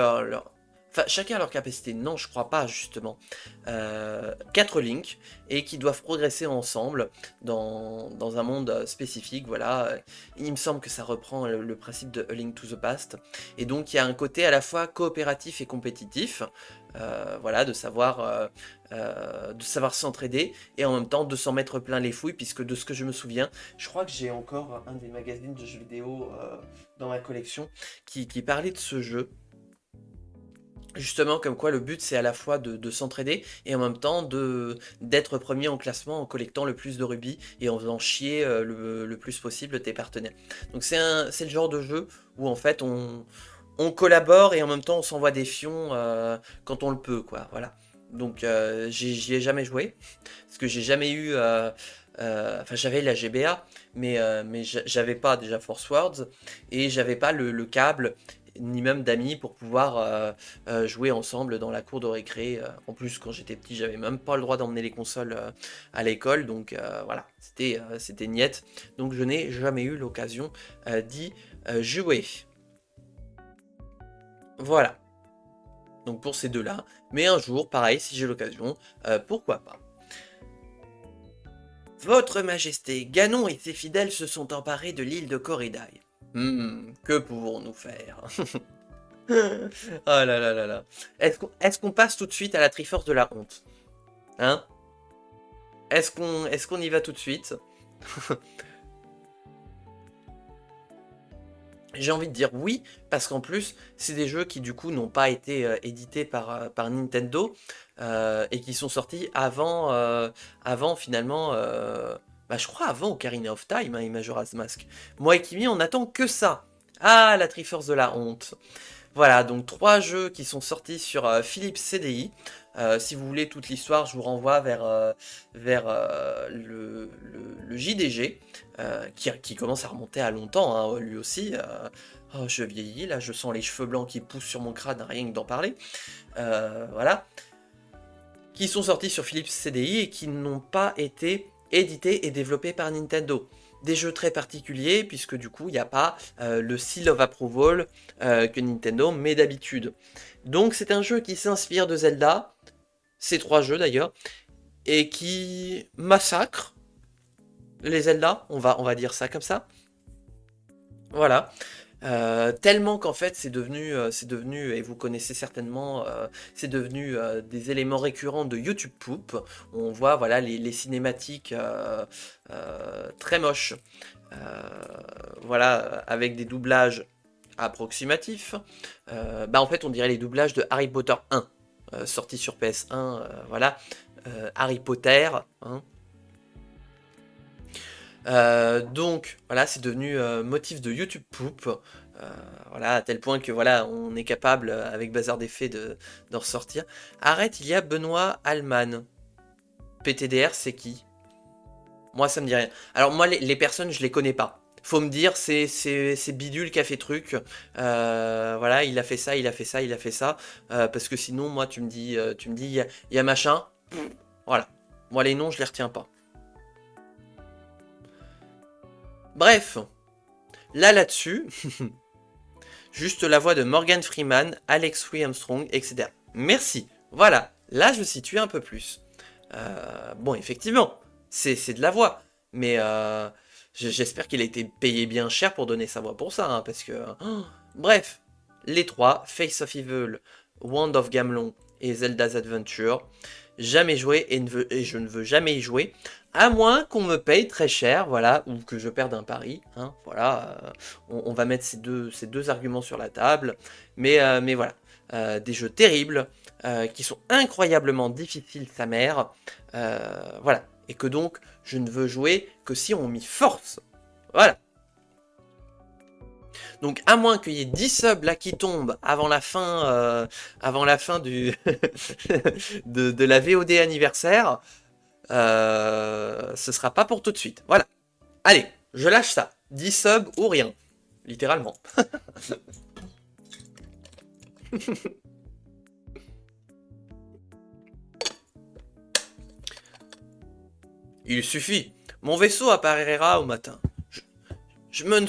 chacun leur capacité. Non, je crois pas, justement. 4 links, et qui doivent progresser ensemble dans un monde spécifique, voilà. Il me semble que ça reprend le principe de A Link to the Past. Et donc, il y a un côté à la fois coopératif et compétitif, voilà, de savoir s'entraider, et en même temps de s'en mettre plein les fouilles, puisque de ce que je me souviens, je crois que j'ai encore un des magazines de jeux vidéo dans ma collection qui parlait de ce jeu. Justement, comme quoi le but c'est à la fois de s'entraider et en même temps d'être premier en classement en collectant le plus de rubis et en faisant chier le plus possible tes partenaires. Donc c'est le genre de jeu où en fait on collabore et en même temps on s'envoie des fions quand on le peut, quoi. Voilà. Donc j'y ai jamais joué parce que j'ai jamais eu. Enfin, j'avais la GBA, mais j'avais pas déjà Force Words et j'avais pas le câble ni même d'amis pour pouvoir jouer ensemble dans la cour de récré. En plus, quand j'étais petit, j'avais même pas le droit d'emmener les consoles à l'école, donc voilà, c'était niette. Donc je n'ai jamais eu l'occasion d'y jouer. Voilà. Donc pour ces deux-là. Mais un jour, pareil, si j'ai l'occasion, pourquoi pas. Votre Majesté, Ganon et ses fidèles se sont emparés de l'île de Corridaï. Que pouvons-nous faire? Oh là là là là. Est-ce qu'on passe tout de suite à la Triforce de la honte? Hein? Est-ce qu'on y va tout de suite? J'ai envie de dire oui, parce qu'en plus, c'est des jeux qui du coup n'ont pas été édités par Nintendo et qui sont sortis avant finalement, bah, je crois avant Ocarina of Time et Majora's Mask. Moi et Kimi, on attend que ça. Ah, la Triforce de la honte. Voilà, donc 3 jeux qui sont sortis sur Philips CDI. Si vous voulez toute l'histoire, je vous renvoie vers le JDG, qui commence à remonter à longtemps, hein, lui aussi. Oh, je vieillis, là, je sens les cheveux blancs qui poussent sur mon crâne, rien que d'en parler. Voilà. Qui sont sortis sur Philips CDI et qui n'ont pas été édités et développés par Nintendo. Des jeux très particuliers, puisque du coup, il n'y a pas le seal of approval que Nintendo met d'habitude. Donc, c'est un jeu qui s'inspire de Zelda, ces 3 jeux d'ailleurs, et qui massacre les Zelda, on va dire ça comme ça. Voilà. Tellement qu'en fait c'est devenu, et vous connaissez certainement, c'est devenu des éléments récurrents de YouTube Poop. On voit voilà les cinématiques très moches, voilà, avec des doublages approximatifs. Bah en fait on dirait les doublages de Harry Potter 1, sorti sur PS1, voilà, Harry Potter, hein. Donc voilà, c'est devenu motif de YouTube Poop. Voilà, à tel point que voilà, on est capable avec Bazar d'Effets d'en ressortir. Arrête, il y a Benoît Alman. PTDR, c'est qui? Moi, ça me dit rien. Alors moi, les personnes, je les connais pas. Faut me dire, c'est Bidule qui a fait truc. Voilà, il a fait ça, il a fait ça, il a fait ça. Parce que sinon, moi, tu me dis, il y a machin. Voilà. Moi, les noms, je les retiens pas. Bref, là-dessus, juste la voix de Morgan Freeman, Alex Louis Armstrong, etc. Merci. Voilà, là je situe un peu plus. Bon, effectivement, c'est de la voix, mais j'espère qu'il a été payé bien cher pour donner sa voix pour ça, hein, parce que... bref, les 3, Face of Evil, Wand of Gamelon et Zelda's Adventure, jamais joué et je ne veux jamais y jouer, à moins qu'on me paye très cher, voilà, ou que je perde un pari, hein, voilà, on va mettre ces deux arguments sur la table, mais voilà, des jeux terribles, qui sont incroyablement difficiles, sa mère, voilà, et que donc je ne veux jouer que si on m'y force, voilà. Donc à moins qu'il y ait 10 subs là qui tombent avant la fin du de la VOD anniversaire, ce sera pas pour tout de suite. Voilà. Allez, je lâche ça. 10 subs ou rien. Littéralement. Il suffit. Mon vaisseau apparaîtra au matin. Je me,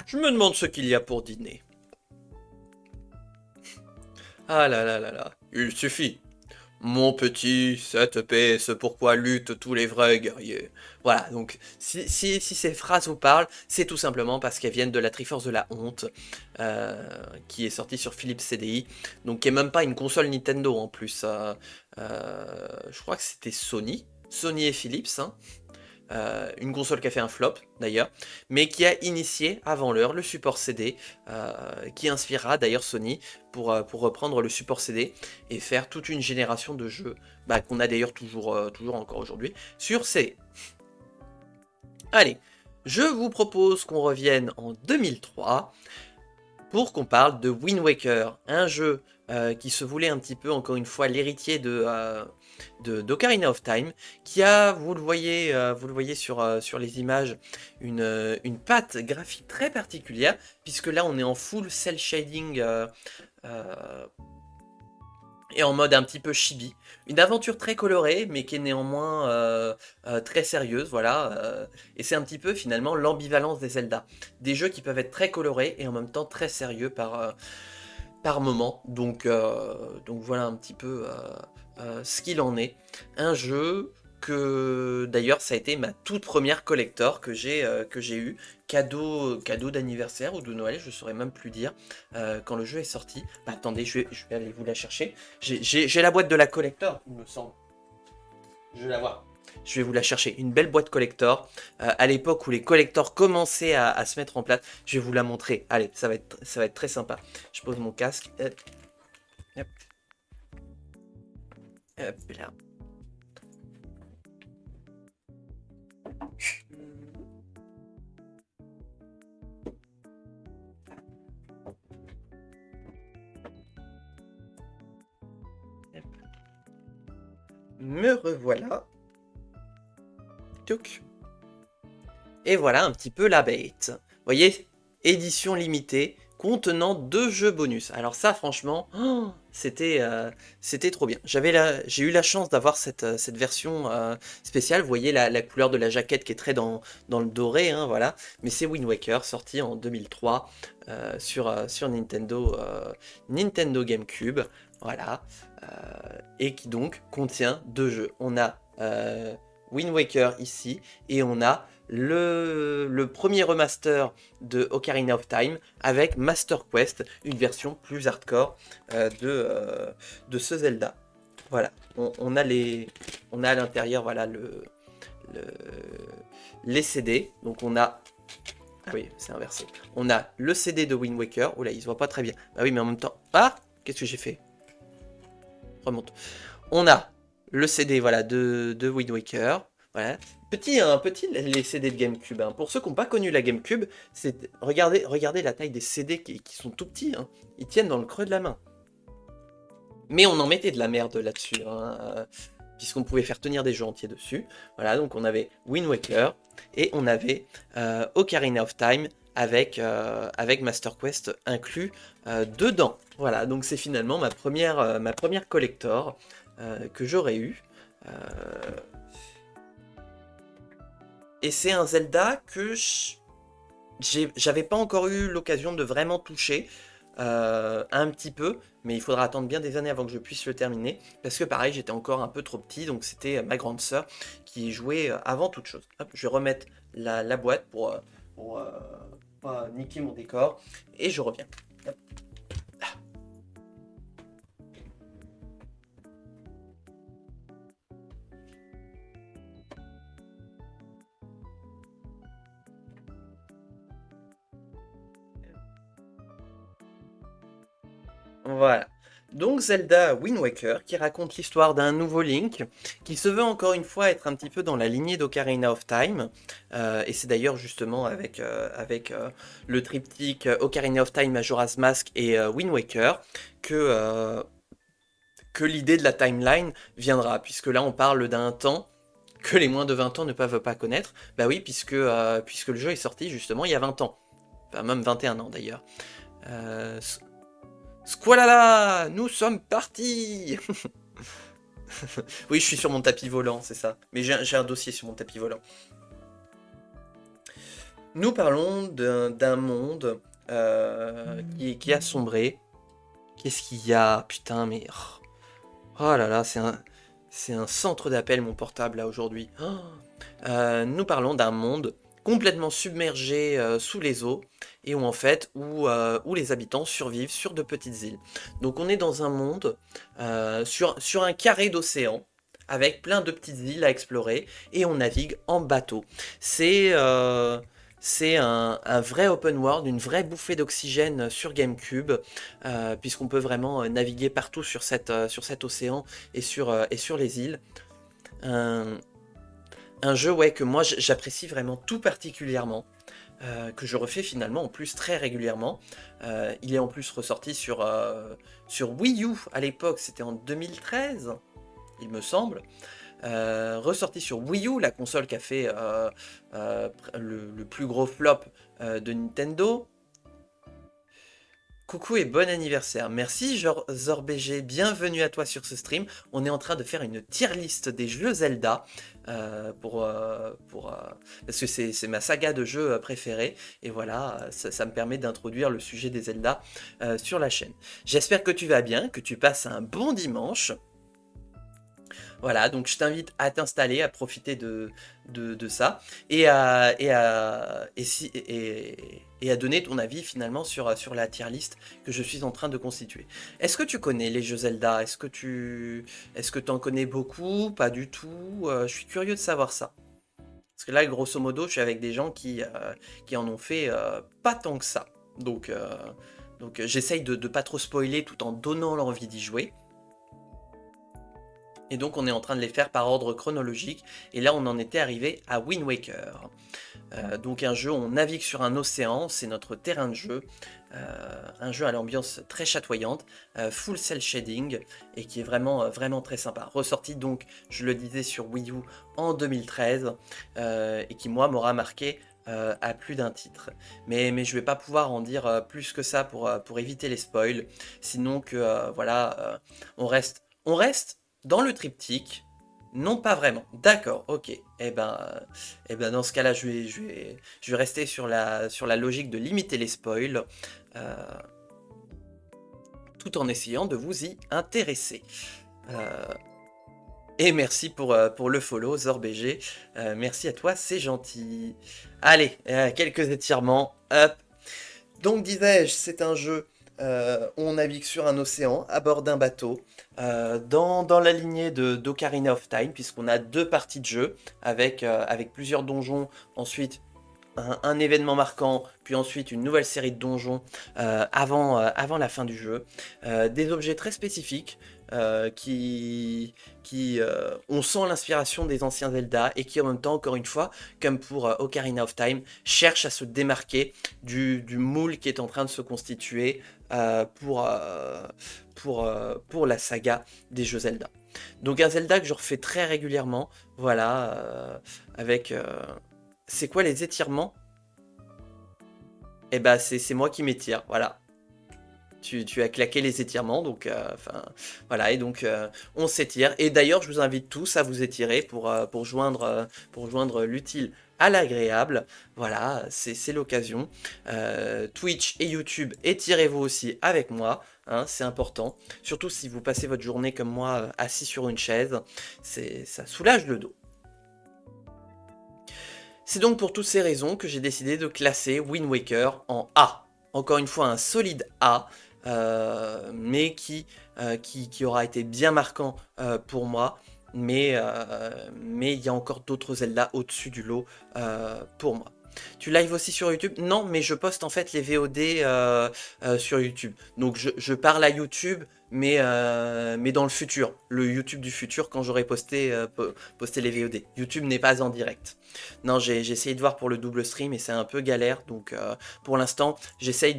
je me demande ce qu'il y a pour dîner. Ah là là là là. Il suffit. Mon petit, cette paix, ce pourquoi luttent tous les vrais guerriers. Voilà, donc si ces phrases vous parlent, c'est tout simplement parce qu'elles viennent de la Triforce de la honte, qui est sortie sur Philips CDI, donc qui est même pas une console Nintendo en plus. Je crois que c'était Sony et Philips, hein. une console qui a fait un flop d'ailleurs, mais qui a initié avant l'heure le support CD, qui inspirera d'ailleurs Sony pour reprendre le support CD et faire toute une génération de jeux qu'on a d'ailleurs toujours encore aujourd'hui sur CD. Allez, je vous propose qu'on revienne en 2003 pour qu'on parle de Wind Waker, un jeu qui se voulait un petit peu, encore une fois, l'héritier d'Ocarina of Time, qui a, vous le voyez sur les images, une patte graphique très particulière, puisque là on est en full cel shading et en mode un petit peu chibi. Une aventure très colorée, mais qui est néanmoins très sérieuse, voilà. Et c'est un petit peu finalement l'ambivalence des Zelda. Des jeux qui peuvent être très colorés et en même temps très sérieux par moment. Donc voilà un petit peu ce qu'il en est. Un jeu que d'ailleurs ça a été ma toute première collector que j'ai eu, cadeau d'anniversaire ou de Noël, je saurais même plus dire, quand le jeu est sorti. Attendez, je vais aller vous la chercher. J'ai la boîte de la collector, il me semble. Je vais la voir. Je vais vous la chercher. Une belle boîte collector. À l'époque où les collectors commençaient à se mettre en place. Je vais vous la montrer. Allez, ça va être très sympa. Je pose mon casque. Hop. Hop là. Me revoilà. Touc. Et voilà un petit peu la bête. Vous voyez, édition limitée contenant 2 jeux bonus. Alors ça, franchement, c'était trop bien. J'ai eu la chance d'avoir cette version spéciale. Vous voyez la couleur de la jaquette qui est très dans le doré, hein, voilà. Mais c'est Wind Waker, sorti en 2003 sur Nintendo GameCube, voilà. Et qui donc contient 2 jeux. On a Wind Waker ici, et on a le premier remaster de Ocarina of Time avec Master Quest, une version plus hardcore de ce Zelda. Voilà, on a à l'intérieur, voilà, les CD. Donc on a, ah oui, c'est inversé. On a le CD de Wind Waker. Oula, il se voit pas très bien. Bah oui, mais en même temps, ah, qu'est-ce que j'ai fait? Remonte. On a le CD, voilà, de Wind Waker. Voilà. Petit les CD de GameCube. Hein. Pour ceux qui n'ont pas connu la GameCube, regardez la taille des CD qui sont tout petits. Hein. Ils tiennent dans le creux de la main. Mais on en mettait de la merde là-dessus, hein, puisqu'on pouvait faire tenir des jeux entiers dessus. Voilà, donc on avait Wind Waker et on avait Ocarina of Time avec Master Quest inclus dedans. Voilà, donc c'est finalement ma première collector que j'aurais eu. Et c'est un Zelda que j'avais pas encore eu l'occasion de vraiment toucher. Un petit peu, mais il faudra attendre bien des années avant que je puisse le terminer, parce que pareil, j'étais encore un peu trop petit, donc c'était ma grande sœur qui y jouait avant toute chose. Hop, je vais remettre la boîte pour pas niquer mon décor, et je reviens. Hop. Voilà. Donc Zelda Wind Waker qui raconte l'histoire d'un nouveau Link qui se veut encore une fois être un petit peu dans la lignée d'Ocarina of Time, et c'est d'ailleurs justement avec le triptyque Ocarina of Time, Majora's Mask et Wind Waker que l'idée de la timeline viendra, puisque là on parle d'un temps que les moins de 20 ans ne peuvent pas connaître. Bah oui, puisque le jeu est sorti justement il y a 20 ans, enfin même 21 ans d'ailleurs. Squalala, nous sommes partis. Oui, je suis sur mon tapis volant, c'est ça. Mais j'ai un dossier sur mon tapis volant. Nous parlons d'un monde qui a sombré. Qu'est-ce qu'il y a? Putain, mais... Oh là là, c'est un centre d'appel, mon portable, là, aujourd'hui. Nous parlons d'un monde complètement submergé sous les eaux, et où en fait où les habitants survivent sur de petites îles. Donc on est dans un monde sur un carré d'océan avec plein de petites îles à explorer et on navigue en bateau. C'est un vrai open world, une vraie bouffée d'oxygène sur GameCube, puisqu'on peut vraiment naviguer partout sur cet océan et sur les îles. Un, un jeu ouais, que moi j'apprécie vraiment tout particulièrement. Que je refais finalement en plus très régulièrement. Il est en plus ressorti sur Wii U à l'époque, c'était en 2013, il me semble. Ressorti sur Wii U, la console qui a fait le plus gros flop de Nintendo. Coucou et bon anniversaire. Merci ZorBG, bienvenue à toi sur ce stream. On est en train de faire une tier list des jeux Zelda parce que c'est ma saga de jeux préférée. Et voilà, ça me permet d'introduire le sujet des Zelda sur la chaîne. J'espère que tu vas bien, que tu passes un bon dimanche. Voilà, donc je t'invite à t'installer, à profiter de ça, et à donner ton avis finalement sur la tier list que je suis en train de constituer. Est-ce que tu connais les jeux Zelda? Est-ce que tu en connais beaucoup? Pas du tout? Je suis curieux de savoir ça. Parce que là, grosso modo, je suis avec des gens qui en ont fait pas tant que ça. Donc j'essaye de pas trop spoiler tout en donnant l'envie d'y jouer. Et donc on est en train de les faire par ordre chronologique. Et là on en était arrivé à Wind Waker. Donc un jeu où on navigue sur un océan, c'est notre terrain de jeu. Un jeu à l'ambiance très chatoyante, full cel shading, et qui est vraiment, vraiment très sympa. Ressorti donc, je le disais, sur Wii U en 2013, et qui moi m'aura marqué à plus d'un titre. Mais je vais pas pouvoir en dire plus que ça pour éviter les spoils. Sinon que voilà, on reste dans le triptyque. Non, pas vraiment. D'accord, ok. Eh ben, dans ce cas-là, je vais rester sur la logique de limiter les spoils, tout en essayant de vous y intéresser. Et merci pour le follow, ZorBG. Merci à toi, c'est gentil. Allez, quelques étirements. Hop. Donc, disais-je, c'est un jeu où on navigue sur un océan, à bord d'un bateau, dans la lignée d'Ocarina of Time, puisqu'on a deux parties de jeu, avec plusieurs donjons, ensuite un événement marquant, puis ensuite une nouvelle série de donjons avant la fin du jeu. Des objets très spécifiques on sent l'inspiration des anciens Zelda et qui en même temps, encore une fois, comme pour Ocarina of Time, cherchent à se démarquer du moule qui est en train de se constituer pour la saga des jeux Zelda. Donc un Zelda que je refais très régulièrement, voilà, avec... c'est quoi les étirements? Eh ben c'est moi qui m'étire, voilà. Tu as claqué les étirements, donc voilà, et donc on s'étire. Et d'ailleurs, je vous invite tous à vous étirer pour joindre l'utile à l'agréable. Voilà, c'est l'occasion. Twitch et YouTube, étirez-vous aussi avec moi, hein, c'est important. Surtout si vous passez votre journée comme moi, assis sur une chaise, ça soulage le dos. C'est donc pour toutes ces raisons que j'ai décidé de classer Wind Waker en A. Encore une fois, un solide A. Mais qui aura été bien marquant pour moi. Mais il y a encore d'autres Zelda au-dessus du lot pour moi. Tu live aussi sur YouTube? Non, mais je poste en fait les VOD sur YouTube. Donc je parle à YouTube, mais dans le futur. Le YouTube du futur quand j'aurai posté les VOD. YouTube n'est pas en direct. Non, j'ai essayé de voir pour le double stream et c'est un peu galère. Donc pour l'instant, j'essaye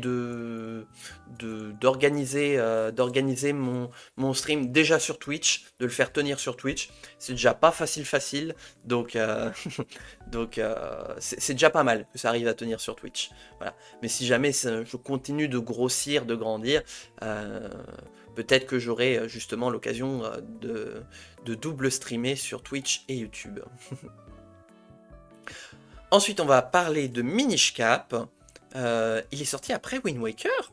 d'organiser mon stream déjà sur Twitch, de le faire tenir sur Twitch. C'est déjà pas facile. Donc c'est déjà pas mal que ça arrive à tenir sur Twitch. Voilà. Mais si jamais je continue de grossir, de grandir, peut-être que j'aurai justement l'occasion de double streamer sur Twitch et YouTube. Ensuite, on va parler de Minish Cap. Il est sorti après Wind Waker?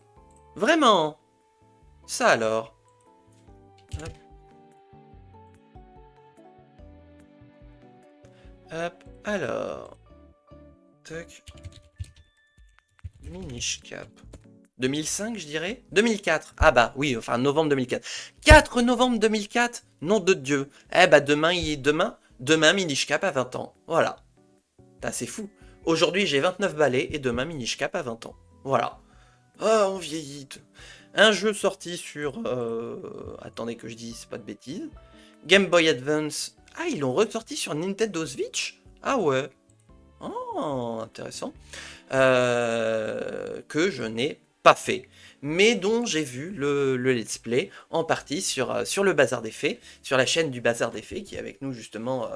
Vraiment? Ça alors? Hop. Hop, alors. Tac. Minish Cap. 2005, je dirais. 2004. Ah bah oui, enfin novembre 2004. 4 novembre 2004. Nom de Dieu. Eh bah demain Minish Cap a 20 ans. Voilà. C'est fou. Aujourd'hui j'ai 29 balais et demain Minish Cap a 20 ans. Voilà. Oh, on vieillit. Un jeu sorti sur... attendez que je dise pas de bêtises. Game Boy Advance. Ah, ils l'ont ressorti sur Nintendo Switch? Ah ouais. Oh, intéressant. Que je n'ai pas fait, mais dont j'ai vu le let's play en partie sur le Bazar des Fées, sur la chaîne du Bazar des Fées, qui est avec nous justement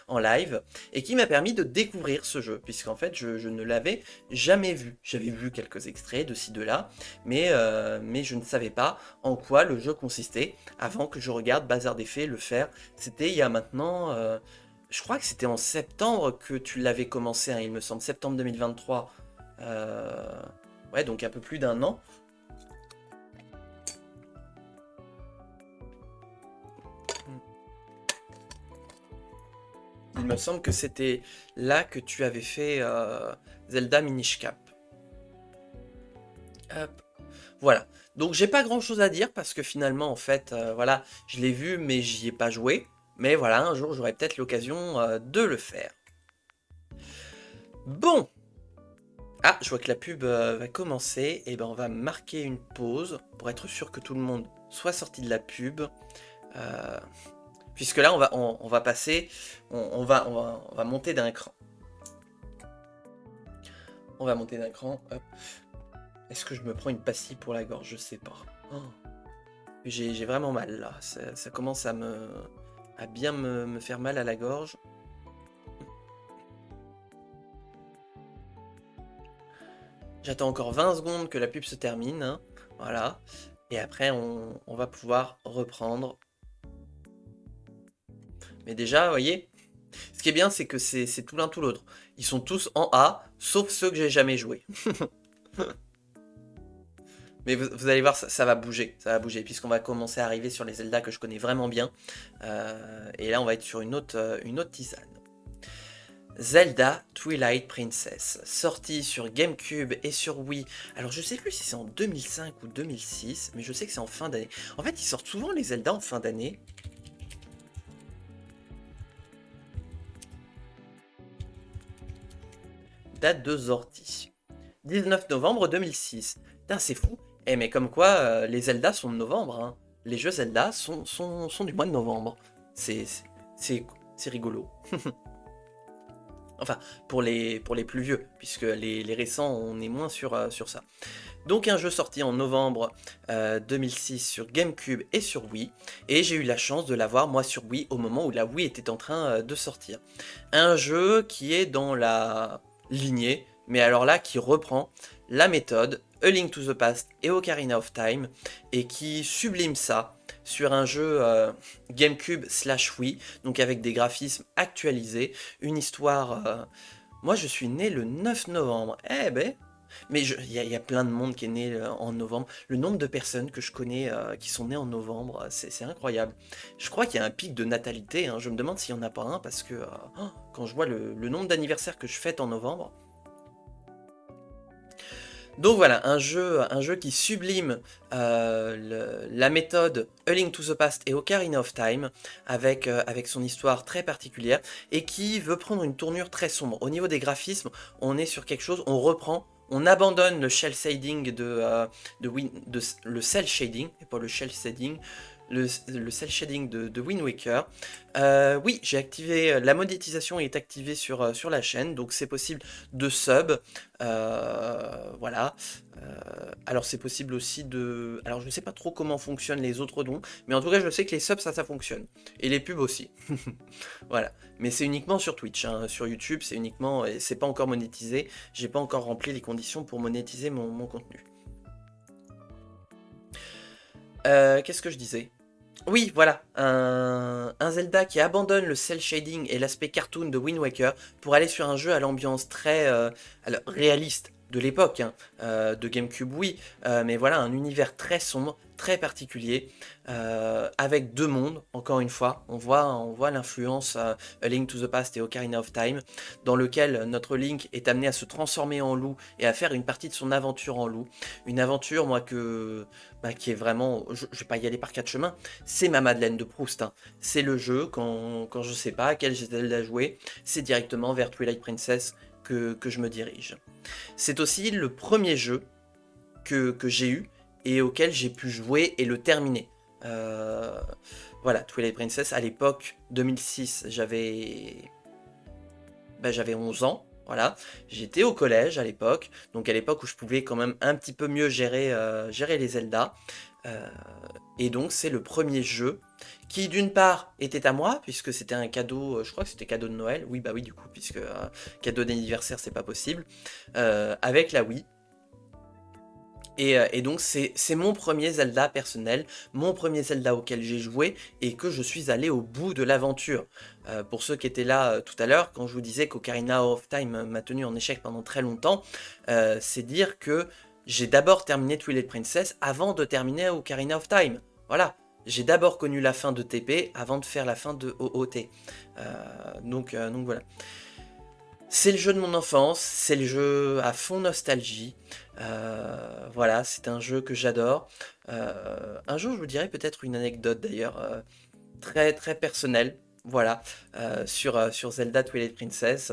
en live, et qui m'a permis de découvrir ce jeu, puisqu'en fait je ne l'avais jamais vu. J'avais vu quelques extraits de ci, de là, mais je ne savais pas en quoi le jeu consistait, avant que je regarde Bazar des Fées le faire. C'était il y a maintenant... je crois que c'était en septembre que tu l'avais commencé, hein, il me semble, septembre 2023. Ouais, donc un peu plus d'un an. Il me semble que c'était là que tu avais fait Zelda Minish Cap. Hop. Voilà. Donc j'ai pas grand chose à dire parce que finalement, en fait, voilà, je l'ai vu, mais j'y ai pas joué. Mais voilà, un jour, j'aurai peut-être l'occasion de le faire. Bon. Ah, je vois que la pub va commencer. Et ben, on va marquer une pause pour être sûr que tout le monde soit sorti de la pub. Puisque là, on va passer, on va monter d'un cran. On va monter d'un cran. Est-ce que je me prends une pastille pour la gorge? Je sais pas. Oh. J'ai vraiment mal là. Ça commence à bien me faire mal à la gorge. J'attends encore 20 secondes que la pub se termine. Hein. Voilà. Et après, on va pouvoir reprendre. Mais déjà, vous voyez, ce qui est bien, c'est que c'est tout l'un tout l'autre. Ils sont tous en A, sauf ceux que j'ai jamais joués. Mais vous allez voir, ça va bouger, puisqu'on va commencer à arriver sur les Zelda que je connais vraiment bien. Et là, on va être sur une autre tisane. Zelda Twilight Princess, sorti sur GameCube et sur Wii. Alors je sais plus si c'est en 2005 ou 2006, mais je sais que c'est en fin d'année. En fait, ils sortent souvent les Zelda en fin d'année. Date de sortie. 19 novembre 2006. Putain, c'est fou. Eh mais comme quoi, les Zelda sont de novembre. Hein. Les jeux Zelda sont du mois de novembre. C'est rigolo. Enfin, pour les plus vieux, puisque les récents, on est moins sur ça. Donc un jeu sorti en novembre 2006 sur GameCube et sur Wii, et j'ai eu la chance de l'avoir moi sur Wii au moment où la Wii était en train de sortir. Un jeu qui est dans la lignée, mais alors là qui reprend la méthode A Link to the Past et Ocarina of Time, et qui sublime ça sur un jeu GameCube / Wii, donc avec des graphismes actualisés, une histoire... Moi je suis né le 9 novembre, eh ben... Mais il y a plein de monde qui est né en novembre. Le nombre de personnes que je connais qui sont nées en novembre, c'est incroyable. Je crois qu'il y a un pic de natalité, hein. Je me demande s'il n'y en a pas un, parce que quand je vois le nombre d'anniversaires que je fête en novembre... Donc voilà, un jeu qui sublime la méthode A Link to the Past et Ocarina of Time, avec son histoire très particulière, et qui veut prendre une tournure très sombre. Au niveau des graphismes, on est sur quelque chose, on abandonne le shell shading le cel shading, et pas le shell shading, le cel shading de Wind Waker. Oui, j'ai activé, la monétisation est activée sur la chaîne, donc c'est possible de sub, voilà. Alors c'est possible aussi de... Alors je ne sais pas trop comment fonctionnent les autres dons, mais en tout cas je sais que les subs ça fonctionne. Et les pubs aussi. Voilà. Mais c'est uniquement sur Twitch, hein. Sur YouTube c'est uniquement... C'est pas encore monétisé, j'ai pas encore rempli les conditions pour monétiser mon contenu. Qu'est-ce que je disais? Oui, voilà, un Zelda qui abandonne le cel shading et l'aspect cartoon de Wind Waker pour aller sur un jeu à l'ambiance très réaliste, de l'époque, hein, de GameCube, oui, mais voilà, un univers très sombre, très particulier, avec deux mondes, encore une fois, on voit l'influence A Link to the Past et Ocarina of Time, dans lequel notre Link est amené à se transformer en loup et à faire une partie de son aventure en loup, une aventure, moi, qui est vraiment, je vais pas y aller par quatre chemins, c'est ma Madeleine de Proust, hein. C'est le jeu, quand je sais pas à quel Zelda jouer, c'est directement vers Twilight Princess que je me dirige. C'est aussi le premier jeu que j'ai eu et auquel j'ai pu jouer et le terminer. Voilà, Twilight Princess, à l'époque, 2006, j'avais 11 ans, voilà. J'étais au collège à l'époque, donc à l'époque où je pouvais quand même un petit peu mieux gérer les Zelda. Et donc c'est le premier jeu qui d'une part était à moi, puisque c'était un cadeau, je crois que c'était cadeau de Noël, oui bah oui du coup, puisque cadeau d'anniversaire c'est pas possible, avec la Wii. Et donc c'est mon premier Zelda personnel, mon premier Zelda auquel j'ai joué et que je suis allé au bout de l'aventure. Pour ceux qui étaient là tout à l'heure, quand je vous disais qu'Ocarina of Time m'a tenu en échec pendant très longtemps, c'est dire que j'ai d'abord terminé Twilight Princess avant de terminer Ocarina of Time. Voilà, j'ai d'abord connu la fin de TP avant de faire la fin de OOT. Donc voilà. C'est le jeu de mon enfance, c'est le jeu à fond nostalgie. Voilà, c'est un jeu que j'adore. Un jour, je vous dirai peut-être une anecdote d'ailleurs très très personnelle. Voilà, sur Zelda Twilight Princess.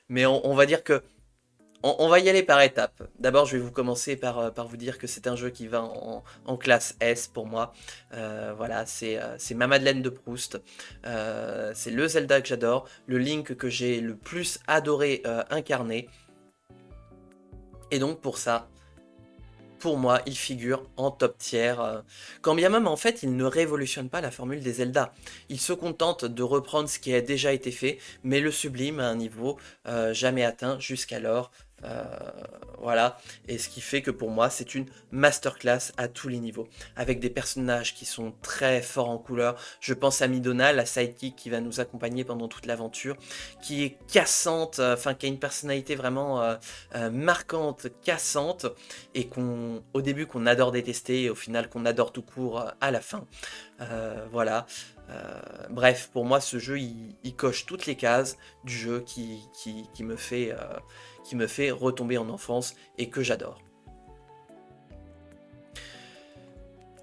Mais on va dire que on va y aller par étapes. D'abord, je vais vous commencer par vous dire que c'est un jeu qui va en classe S pour moi. Voilà, c'est ma Madeleine de Proust. C'est le Zelda que j'adore, le Link que j'ai le plus adoré incarner. Et donc pour ça, pour moi, il figure en top tier. Quand bien même, en fait, il ne révolutionne pas la formule des Zelda. Il se contente de reprendre ce qui a déjà été fait, mais le sublime à un niveau jamais atteint jusqu'alors. Euh, voilà, et ce qui fait que pour moi c'est une masterclass à tous les niveaux, avec des personnages qui sont très forts en couleur. Je pense à Midona, la sidekick qui va nous accompagner pendant toute l'aventure, qui est cassante, enfin qui a une personnalité vraiment marquante, cassante, et au début qu'on adore détester, et au final qu'on adore tout court à la fin. Voilà. Bref, pour moi ce jeu il coche toutes les cases du jeu qui me fait retomber en enfance et que j'adore.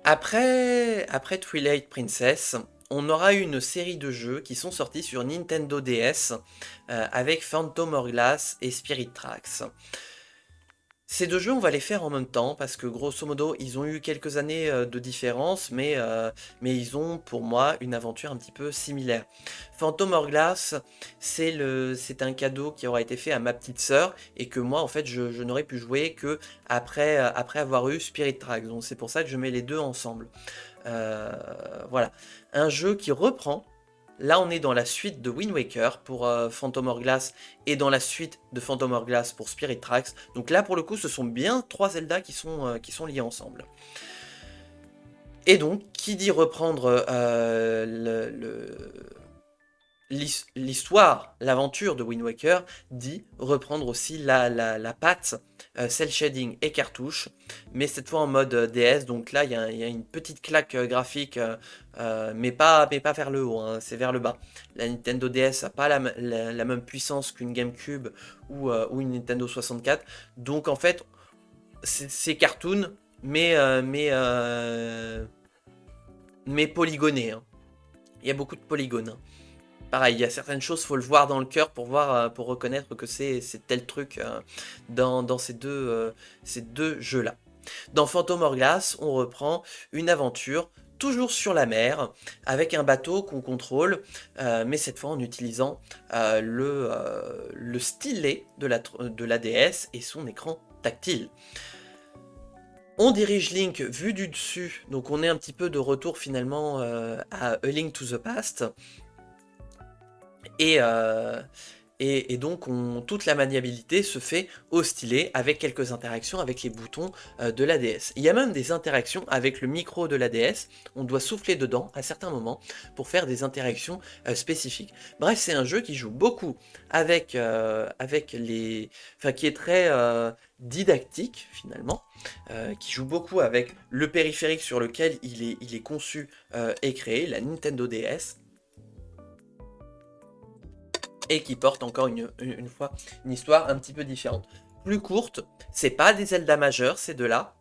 Après Twilight Princess, on aura eu une série de jeux qui sont sortis sur Nintendo DS avec Phantom Hourglass et Spirit Tracks. Ces deux jeux, on va les faire en même temps parce que grosso modo, ils ont eu quelques années de différence, mais ils ont pour moi une aventure un petit peu similaire. Phantom Hourglass, c'est un cadeau qui aura été fait à ma petite sœur et que moi, en fait, je n'aurais pu jouer que après avoir eu Spirit Tracks. Donc c'est pour ça que je mets les deux ensemble. Voilà, un jeu qui reprend. Là, on est dans la suite de Wind Waker pour Phantom Hourglass et dans la suite de Phantom Hourglass pour Spirit Tracks. Donc là, pour le coup, ce sont bien trois Zelda qui sont liés ensemble. Et donc, qui dit reprendre l'histoire, l'aventure de Wind Waker, dit reprendre aussi la patte cel shading et cartouche, mais cette fois en mode DS. Donc là, il y a une petite claque graphique, mais pas vers le haut, hein, c'est vers le bas. La Nintendo DS n'a pas la même puissance qu'une GameCube ou une Nintendo 64. Donc en fait, c'est cartoon, mais polygoné, hein. Il y a beaucoup de polygones, hein. Pareil, il y a certaines choses, faut le voir dans le cœur pour voir, pour reconnaître que c'est tel truc dans ces deux jeux-là. Dans Phantom Hourglass, on reprend une aventure toujours sur la mer, avec un bateau qu'on contrôle, mais cette fois en utilisant le stylet de la DS et son écran tactile. On dirige Link vu du dessus, donc on est un petit peu de retour finalement à A Link to the Past. Et Et donc toute la maniabilité se fait au stylet avec quelques interactions avec les boutons de la DS. Il y a même des interactions avec le micro de la DS, on doit souffler dedans à certains moments pour faire des interactions spécifiques. Bref, c'est un jeu qui joue beaucoup avec les... Enfin, qui est très didactique finalement, qui joue beaucoup avec le périphérique sur lequel il est conçu et créé, la Nintendo DS, et qui porte encore une fois une histoire un petit peu différente. Plus courte, c'est pas des Zelda majeurs, ces deux-là,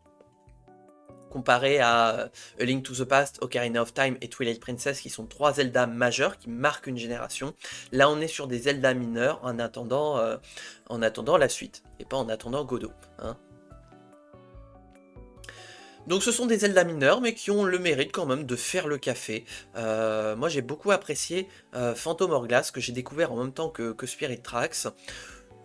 comparé à A Link to the Past, Ocarina of Time et Twilight Princess, qui sont 3 Zelda majeurs qui marquent une génération. Là, on est sur des Zelda mineurs en attendant la suite, et pas en attendant Godot. Hein. Donc ce sont des Zelda mineurs, mais qui ont le mérite quand même de faire le café. Moi j'ai beaucoup apprécié Phantom Hourglass, que j'ai découvert en même temps que Spirit Tracks.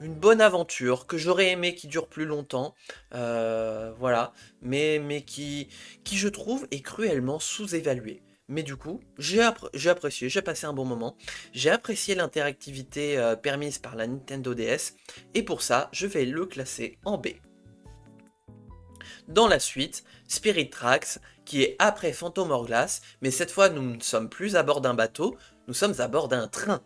Une bonne aventure, que j'aurais aimé qui dure plus longtemps, voilà, mais qui je trouve est cruellement sous-évaluée. Mais du coup, j'ai apprécié, j'ai passé un bon moment, j'ai apprécié l'interactivité permise par la Nintendo DS, et pour ça, je vais le classer en B. Dans la suite, Spirit Tracks, qui est après Phantom Hourglass, mais cette fois nous ne sommes plus à bord d'un bateau, nous sommes à bord d'un train.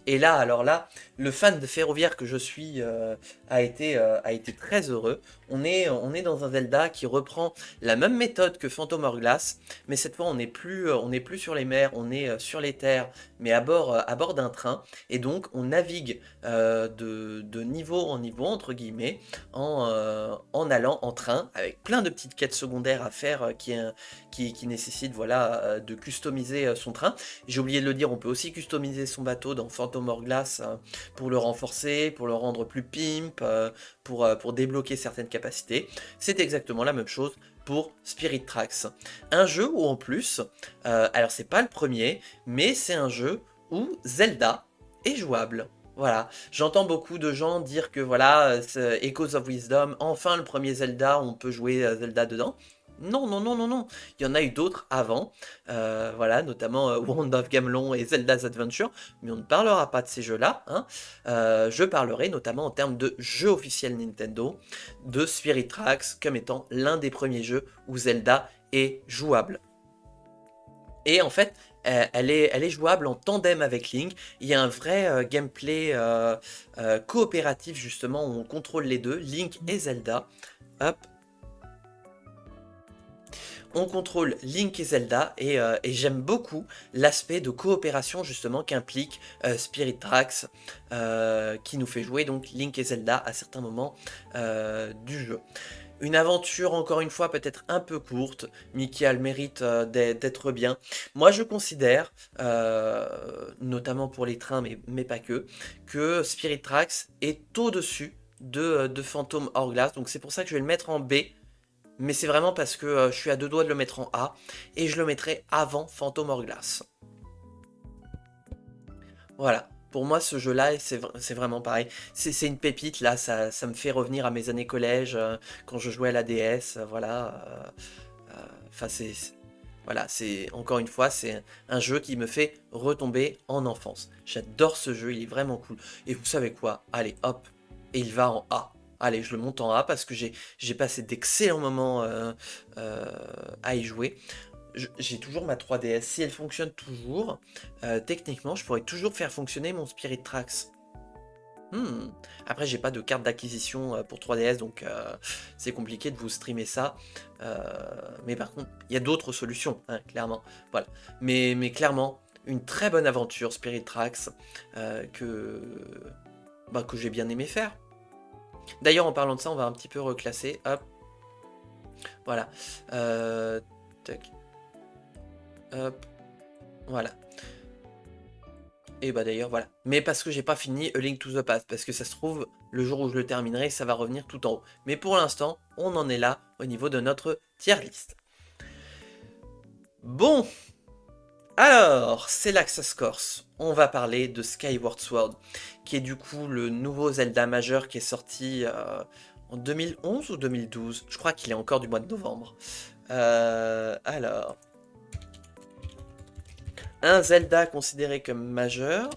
Et là, alors là, le fan de ferroviaire que je suis a été très heureux. On est dans un Zelda qui reprend la même méthode que Phantom Hourglass, mais cette fois on n'est plus sur les mers, on est sur les terres, mais à bord d'un train. Et donc on navigue de niveau en niveau, entre guillemets, en allant en train, avec plein de petites quêtes secondaires à faire qui nécessitent voilà, de customiser son train. J'ai oublié de le dire, on peut aussi customiser son bateau dans Phantom Hourglass pour le renforcer, pour le rendre plus pimp, pour débloquer certaines capacités. C'est exactement la même chose pour Spirit Tracks. Un jeu où en plus, alors c'est pas le premier, mais c'est un jeu où Zelda est jouable. Voilà, j'entends beaucoup de gens dire que voilà, Echoes of Wisdom, enfin le premier Zelda, on peut jouer Zelda dedans. Non, non, non, non, non. Il y en a eu d'autres avant, voilà, notamment Wand of Gamelon et Zelda's Adventure, mais on ne parlera pas de ces jeux-là. Hein. Je parlerai notamment en termes de jeu officiel Nintendo, de Spirit Tracks comme étant l'un des premiers jeux où Zelda est jouable. Et en fait, elle est jouable en tandem avec Link. Il y a un vrai gameplay coopératif justement où on contrôle les deux, Link et Zelda. Hop. On contrôle Link et Zelda et j'aime beaucoup l'aspect de coopération justement qu'implique Spirit Tracks qui nous fait jouer donc Link et Zelda à certains moments du jeu. Une aventure, encore une fois, peut-être un peu courte, mais qui a le mérite d'être bien. Moi, je considère, notamment pour les trains, mais pas que Spirit Tracks est au-dessus de Phantom Hourglass. Donc c'est pour ça que je vais le mettre en B. Mais c'est vraiment parce que je suis à 2 doigts de le mettre en A. Et je le mettrai avant Phantom Hourglass. Voilà. Pour moi, ce jeu-là, c'est vraiment pareil. C'est une pépite, là, ça me fait revenir à mes années collège, quand je jouais à la DS, voilà. Enfin, voilà, encore une fois, c'est un jeu qui me fait retomber en enfance. J'adore ce jeu, il est vraiment cool. Et vous savez quoi? Allez, hop, et il va en A. Allez, je le monte en A parce que j'ai passé d'excellents moments à y jouer. J'ai toujours ma 3DS. Si elle fonctionne toujours, techniquement, je pourrais toujours faire fonctionner mon Spirit Tracks. Après, j'ai pas de carte d'acquisition pour 3DS, donc c'est compliqué de vous streamer ça. Mais par contre, il y a d'autres solutions, hein, clairement. Voilà. Mais clairement, une très bonne aventure Spirit Tracks que j'ai bien aimé faire. D'ailleurs, en parlant de ça, on va un petit peu reclasser. Hop. Voilà. Tac. Hop. Voilà. Et bah d'ailleurs, voilà. Mais parce que j'ai pas fini A Link to the Past, parce que ça se trouve, le jour où je le terminerai, ça va revenir tout en haut. Mais pour l'instant, on en est là au niveau de notre tier list. Bon. Alors, c'est là que ça se corse. On va parler de Skyward Sword, qui est du coup le nouveau Zelda majeur qui est sorti en 2011 ou 2012. Je crois qu'il est encore du mois de novembre. Alors... Un Zelda considéré comme majeur.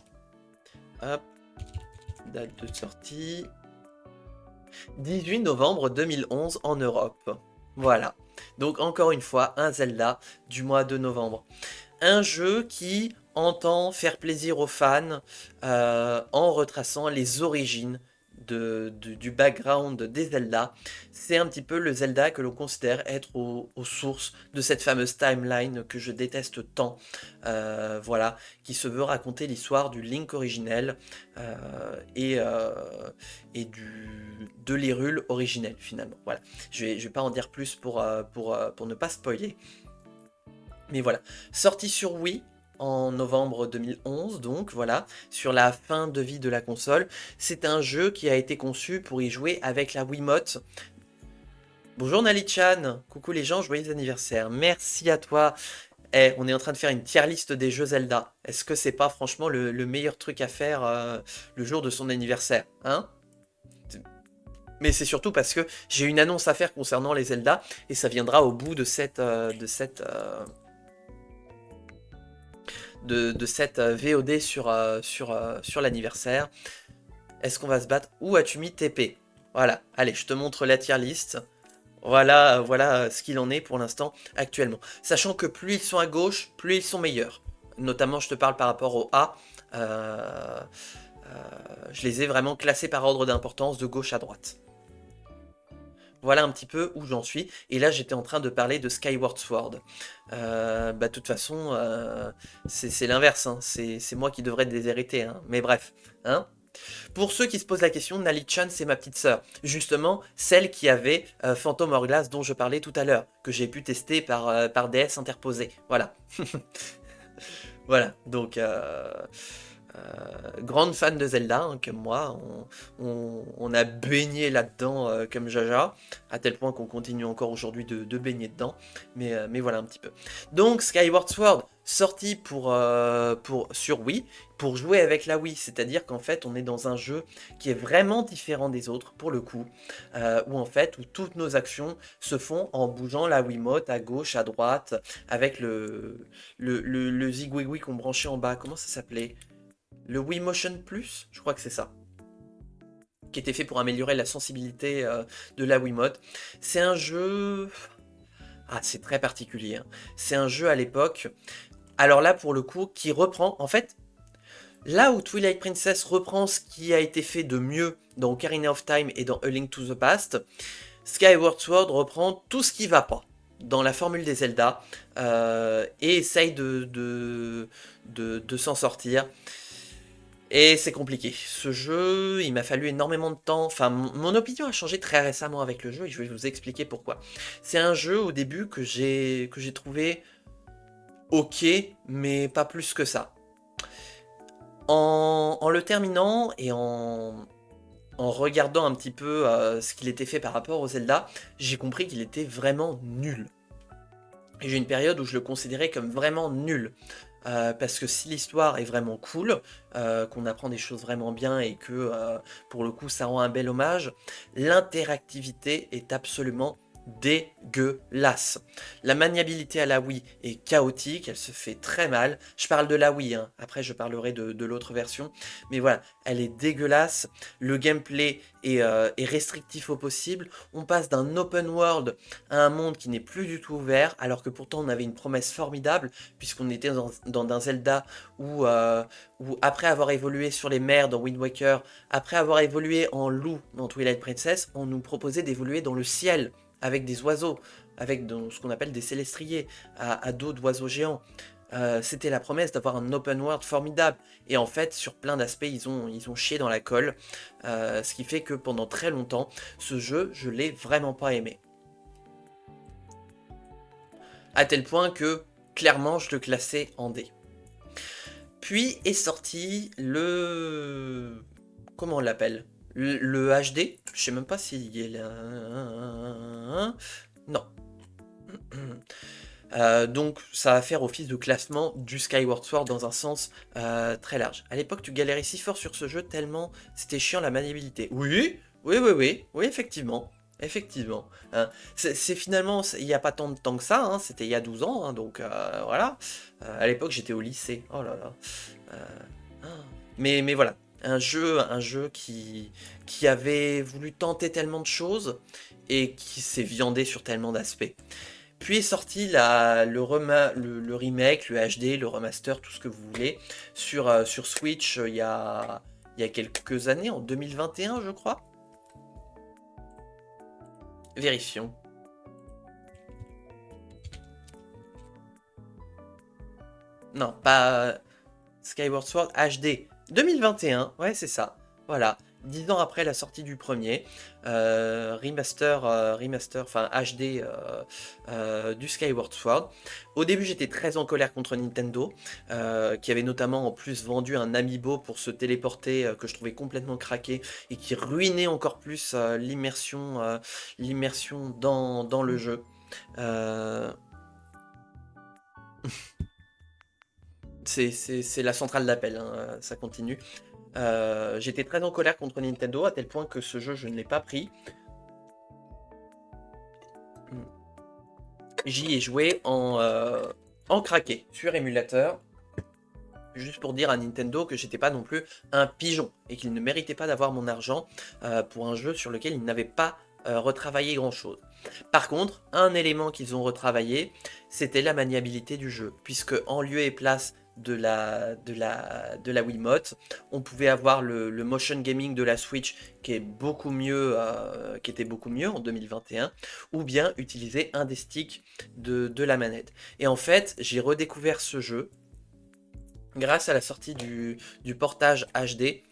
Hop. Date de sortie 18 novembre 2011 en Europe. Voilà. Donc encore une fois, un Zelda du mois de novembre. Un jeu qui entend faire plaisir aux fans en retraçant les origines du background des Zelda. C'est un petit peu le Zelda que l'on considère être aux sources de cette fameuse timeline que je déteste tant. Voilà, qui se veut raconter l'histoire du Link originel et de l'Hyrule originel finalement. Voilà, je vais pas en dire plus pour ne pas spoiler. Mais voilà, sorti sur Wii en novembre 2011, donc voilà, sur la fin de vie de la console. C'est un jeu qui a été conçu pour y jouer avec la Wiimote. Bonjour Nali-chan, coucou les gens, joyeux anniversaire, merci à toi. Eh, on est en train de faire une tier list des jeux Zelda. Est-ce que c'est pas franchement le meilleur truc à faire le jour de son anniversaire, hein? Mais c'est surtout parce que j'ai une annonce à faire concernant les Zelda, et ça viendra au bout de cette VOD sur l'anniversaire. Est-ce qu'on va se battre? Où as-tu mis TP? Voilà, allez, je te montre la tier list. Voilà ce qu'il en est pour l'instant actuellement. Sachant que plus ils sont à gauche, plus ils sont meilleurs. Notamment, je te parle par rapport au A. Je les ai vraiment classés par ordre d'importance de gauche à droite. Voilà un petit peu où j'en suis. Et là, j'étais en train de parler de Skyward Sword. De toute façon, c'est l'inverse. Hein. C'est moi qui devrais déshériter. Hein. Mais bref. Hein. Pour ceux qui se posent la question, Nali-chan, c'est ma petite sœur. Justement, celle qui avait Phantom Hourglass dont je parlais tout à l'heure. Que j'ai pu tester par DS interposé. Voilà. Voilà. Donc... grande fan de Zelda, hein, comme moi, on a baigné là-dedans comme Jaja, à tel point qu'on continue encore aujourd'hui de baigner dedans, mais voilà un petit peu. Donc Skyward Sword, sorti sur Wii, pour jouer avec la Wii, c'est-à-dire qu'en fait on est dans un jeu qui est vraiment différent des autres, pour le coup, où toutes nos actions se font en bougeant la Wiimote à gauche, à droite, avec le zigouigoui qu'on branchait en bas, comment ça s'appelait ? Le Wii Motion Plus, je crois que c'est ça, qui était fait pour améliorer la sensibilité de la Wiimote. C'est un jeu... Ah, c'est très particulier. Hein. C'est un jeu à l'époque, alors là pour le coup, qui reprend... En fait, là où Twilight Princess reprend ce qui a été fait de mieux dans Ocarina of Time et dans A Link to the Past, Skyward Sword reprend tout ce qui va pas dans la formule des Zelda et essaye de s'en sortir. Et c'est compliqué. Ce jeu, il m'a fallu énormément de temps. Enfin, mon opinion a changé très récemment avec le jeu et je vais vous expliquer pourquoi. C'est un jeu au début que j'ai trouvé ok, mais pas plus que ça. En le terminant et en regardant un petit peu ce qu'il était fait par rapport au Zelda, j'ai compris qu'il était vraiment nul. Et j'ai une période où je le considérais comme vraiment nul. Parce que si l'histoire est vraiment cool, qu'on apprend des choses vraiment bien et que pour le coup ça rend un bel hommage, l'interactivité est absolument dégueulasse. La maniabilité à la Wii est chaotique, elle se fait très mal. Je parle de la Wii, hein. Après je parlerai de l'autre version. Mais voilà, elle est dégueulasse. Le gameplay est restrictif au possible. On passe d'un open world à un monde qui n'est plus du tout ouvert, alors que pourtant on avait une promesse formidable, puisqu'on était dans un Zelda où après avoir évolué sur les mers dans Wind Waker, après avoir évolué en loup dans Twilight Princess, on nous proposait d'évoluer dans le ciel, avec des oiseaux, avec ce qu'on appelle des célestriers, à dos d'oiseaux géants. C'était la promesse d'avoir un open world formidable. Et en fait, sur plein d'aspects, ils ont chié dans la colle. Ce qui fait que pendant très longtemps, ce jeu, je l'ai vraiment pas aimé. À tel point que, clairement, je le classais en D. Puis est sorti le... Comment on l'appelle ? Le HD, je sais même pas s'il y a non. Donc ça va faire office de classement du Skyward Sword dans un sens très large. À l'époque, tu galérais si fort sur ce jeu tellement c'était chiant la maniabilité. Oui, effectivement. Effectivement. Hein. C'est finalement, il n'y a pas tant de temps que ça, hein, c'était il y a 12 ans, hein, donc voilà. À l'époque, j'étais au lycée. Oh là là. Mais voilà. un jeu qui avait voulu tenter tellement de choses et qui s'est viandé sur tellement d'aspects. Puis est sorti le remake, le HD, le remaster, tout ce que vous voulez, sur Switch il y a quelques années, en 2021 je crois. Vérifions. Non, pas Skyward Sword HD. 2021, ouais c'est ça. Voilà. 10 ans après la sortie du premier, remaster, enfin HD du Skyward Sword. Au début, j'étais très en colère contre Nintendo, qui avait notamment en plus vendu un amiibo pour se téléporter que je trouvais complètement craqué et qui ruinait encore plus l'immersion dans le jeu. Euh, c'est la centrale d'appel, hein, ça continue. J'étais très en colère contre Nintendo, à tel point que ce jeu, je ne l'ai pas pris. J'y ai joué en craqué, sur émulateur, juste pour dire à Nintendo que j'étais pas non plus un pigeon, et qu'il ne méritait pas d'avoir mon argent pour un jeu sur lequel ils n'avaient pas retravaillé grand-chose. Par contre, un élément qu'ils ont retravaillé, c'était la maniabilité du jeu, puisque en lieu et place de la Wiimote, on pouvait avoir le motion gaming de la Switch qui était beaucoup mieux en 2021, ou bien utiliser un des sticks de la manette. Et en fait, j'ai redécouvert ce jeu grâce à la sortie du portage HD.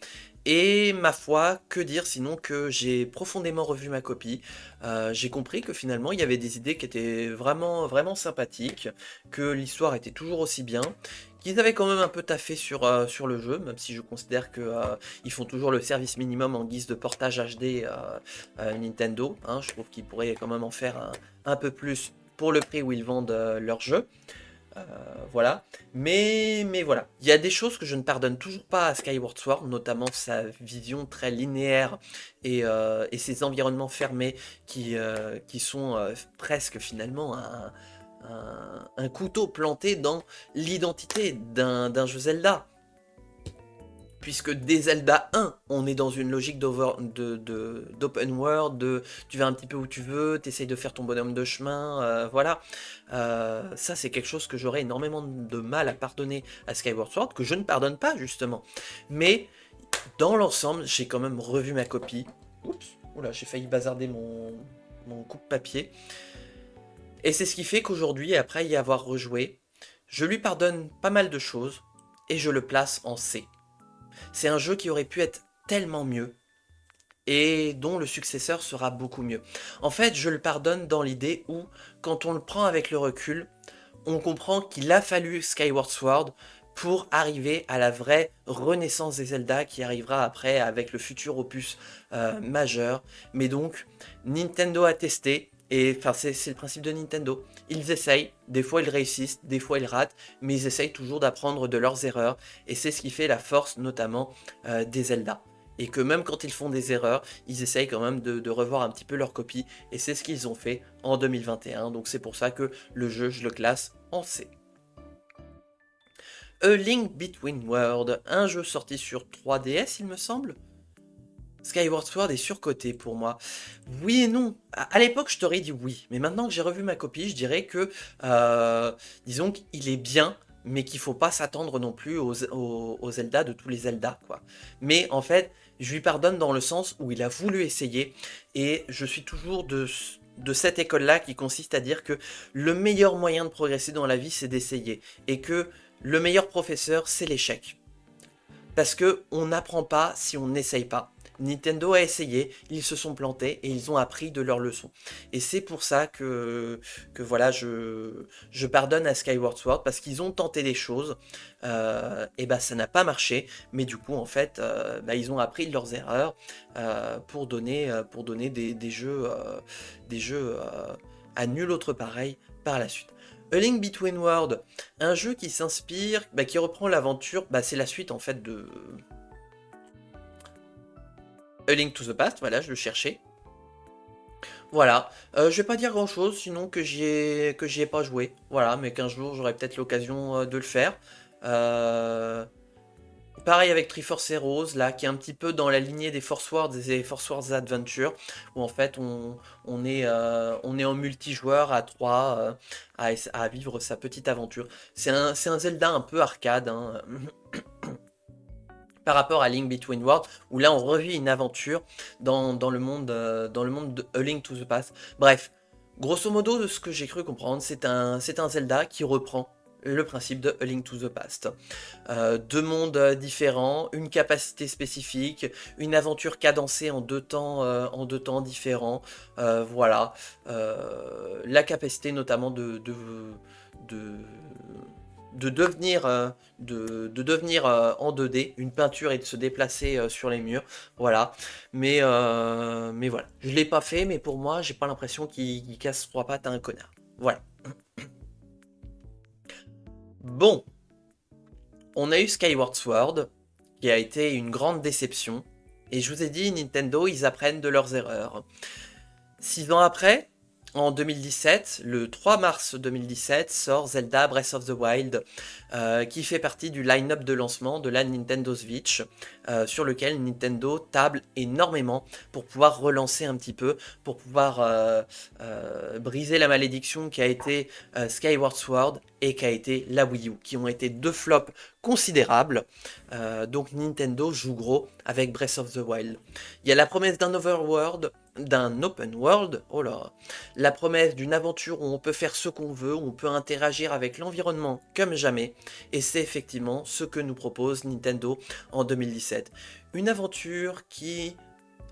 Et ma foi, que dire sinon que j'ai profondément revu ma copie. J'ai compris que finalement il y avait des idées qui étaient vraiment, vraiment sympathiques, que l'histoire était toujours aussi bien, qu'ils avaient quand même un peu taffé sur le jeu, même si je considère que ils font toujours le service minimum en guise de portage HD Nintendo. Hein. Je trouve qu'ils pourraient quand même en faire un peu plus pour le prix où ils vendent leur jeu. Euh, voilà. Mais voilà. Il y a des choses que je ne pardonne toujours pas à Skyward Sword, notamment sa vision très linéaire et ses environnements fermés qui sont presque finalement un couteau planté dans l'identité d'un jeu Zelda. Puisque dès Zelda 1, on est dans une logique d'open world, tu vas un petit peu où tu veux, tu essayes de faire ton bonhomme de chemin, voilà. Ça, c'est quelque chose que j'aurais énormément de mal à pardonner à Skyward Sword, que je ne pardonne pas, justement. Mais, dans l'ensemble, j'ai quand même revu ma copie. Oups, oula, j'ai failli bazarder mon coupe-papier. Et c'est ce qui fait qu'aujourd'hui, après y avoir rejoué, je lui pardonne pas mal de choses, et je le place en C. C'est un jeu qui aurait pu être tellement mieux et dont le successeur sera beaucoup mieux. En fait, je le pardonne dans l'idée où, quand on le prend avec le recul, on comprend qu'il a fallu Skyward Sword pour arriver à la vraie renaissance des Zelda qui arrivera après avec le futur opus majeur. Mais donc, Nintendo a testé, et enfin c'est le principe de Nintendo. Ils essayent, des fois ils réussissent, des fois ils ratent, mais ils essayent toujours d'apprendre de leurs erreurs, et c'est ce qui fait la force notamment des Zelda. Et que même quand ils font des erreurs, ils essayent quand même de revoir un petit peu leur copie, et c'est ce qu'ils ont fait en 2021, donc c'est pour ça que le jeu, je le classe en C. A Link Between Worlds, un jeu sorti sur 3DS il me semble. Skyward Sword est surcoté pour moi. Oui et non. À l'époque, je t'aurais dit oui. Mais maintenant que j'ai revu ma copie, je dirais que, disons qu'il est bien, mais qu'il faut pas s'attendre non plus aux Zelda de tous les Zelda, quoi. Mais en fait, je lui pardonne dans le sens où il a voulu essayer. Et je suis toujours de cette école-là qui consiste à dire que le meilleur moyen de progresser dans la vie, c'est d'essayer. Et que le meilleur professeur, c'est l'échec. Parce que on n'apprend pas si on n'essaye pas. Nintendo a essayé, ils se sont plantés et ils ont appris de leurs leçons. Et c'est pour ça que voilà, je pardonne à Skyward Sword parce qu'ils ont tenté des choses et bah ça n'a pas marché. Mais du coup, en fait, bah, ils ont appris de leurs erreurs pour donner des jeux à nul autre pareil par la suite. A Link Between Worlds, un jeu qui s'inspire, bah, qui reprend l'aventure, bah, c'est la suite en fait de A Link to the Past, voilà, je le cherchais. Voilà, je vais pas dire grand chose, sinon que j'y ai pas joué. Voilà, mais qu'un jour j'aurai peut-être l'occasion de le faire. Euh, Pareil avec Triforce Heroes, là, qui est un petit peu dans la lignée des Force Wars et des Force Wars Adventure, où en fait on est en multijoueur à 3 à vivre sa petite aventure. C'est un Zelda un peu arcade, hein, par rapport à Link Between Worlds, où là on revit une aventure dans le monde de A Link to the Past. Bref, grosso modo, de ce que j'ai cru comprendre, c'est un Zelda qui reprend le principe de A Link to the Past. Deux mondes différents, une capacité spécifique, une aventure cadencée en deux temps différents. Voilà. La capacité notamment de, de devenir, de devenir en 2D, une peinture et de se déplacer sur les murs. Voilà. Mais voilà. Je l'ai pas fait, mais pour moi, j'ai pas l'impression qu'il casse trois pattes à un connard. Voilà. Bon. On a eu Skyward Sword, qui a été une grande déception. Et je vous ai dit, Nintendo, ils apprennent de leurs erreurs. 6 ans après, en 2017, le 3 mars 2017, sort Zelda Breath of the Wild, qui fait partie du line-up de lancement de la Nintendo Switch, sur lequel Nintendo table énormément pour pouvoir relancer un petit peu, pour pouvoir briser la malédiction qui a été Skyward Sword et qui a été la Wii U, qui ont été deux flops considérables. Donc Nintendo joue gros avec Breath of the Wild. Il y a la promesse d'un open world, oh là, la promesse d'une aventure où on peut faire ce qu'on veut, où on peut interagir avec l'environnement comme jamais, et c'est effectivement ce que nous propose Nintendo en 2017. Une aventure qui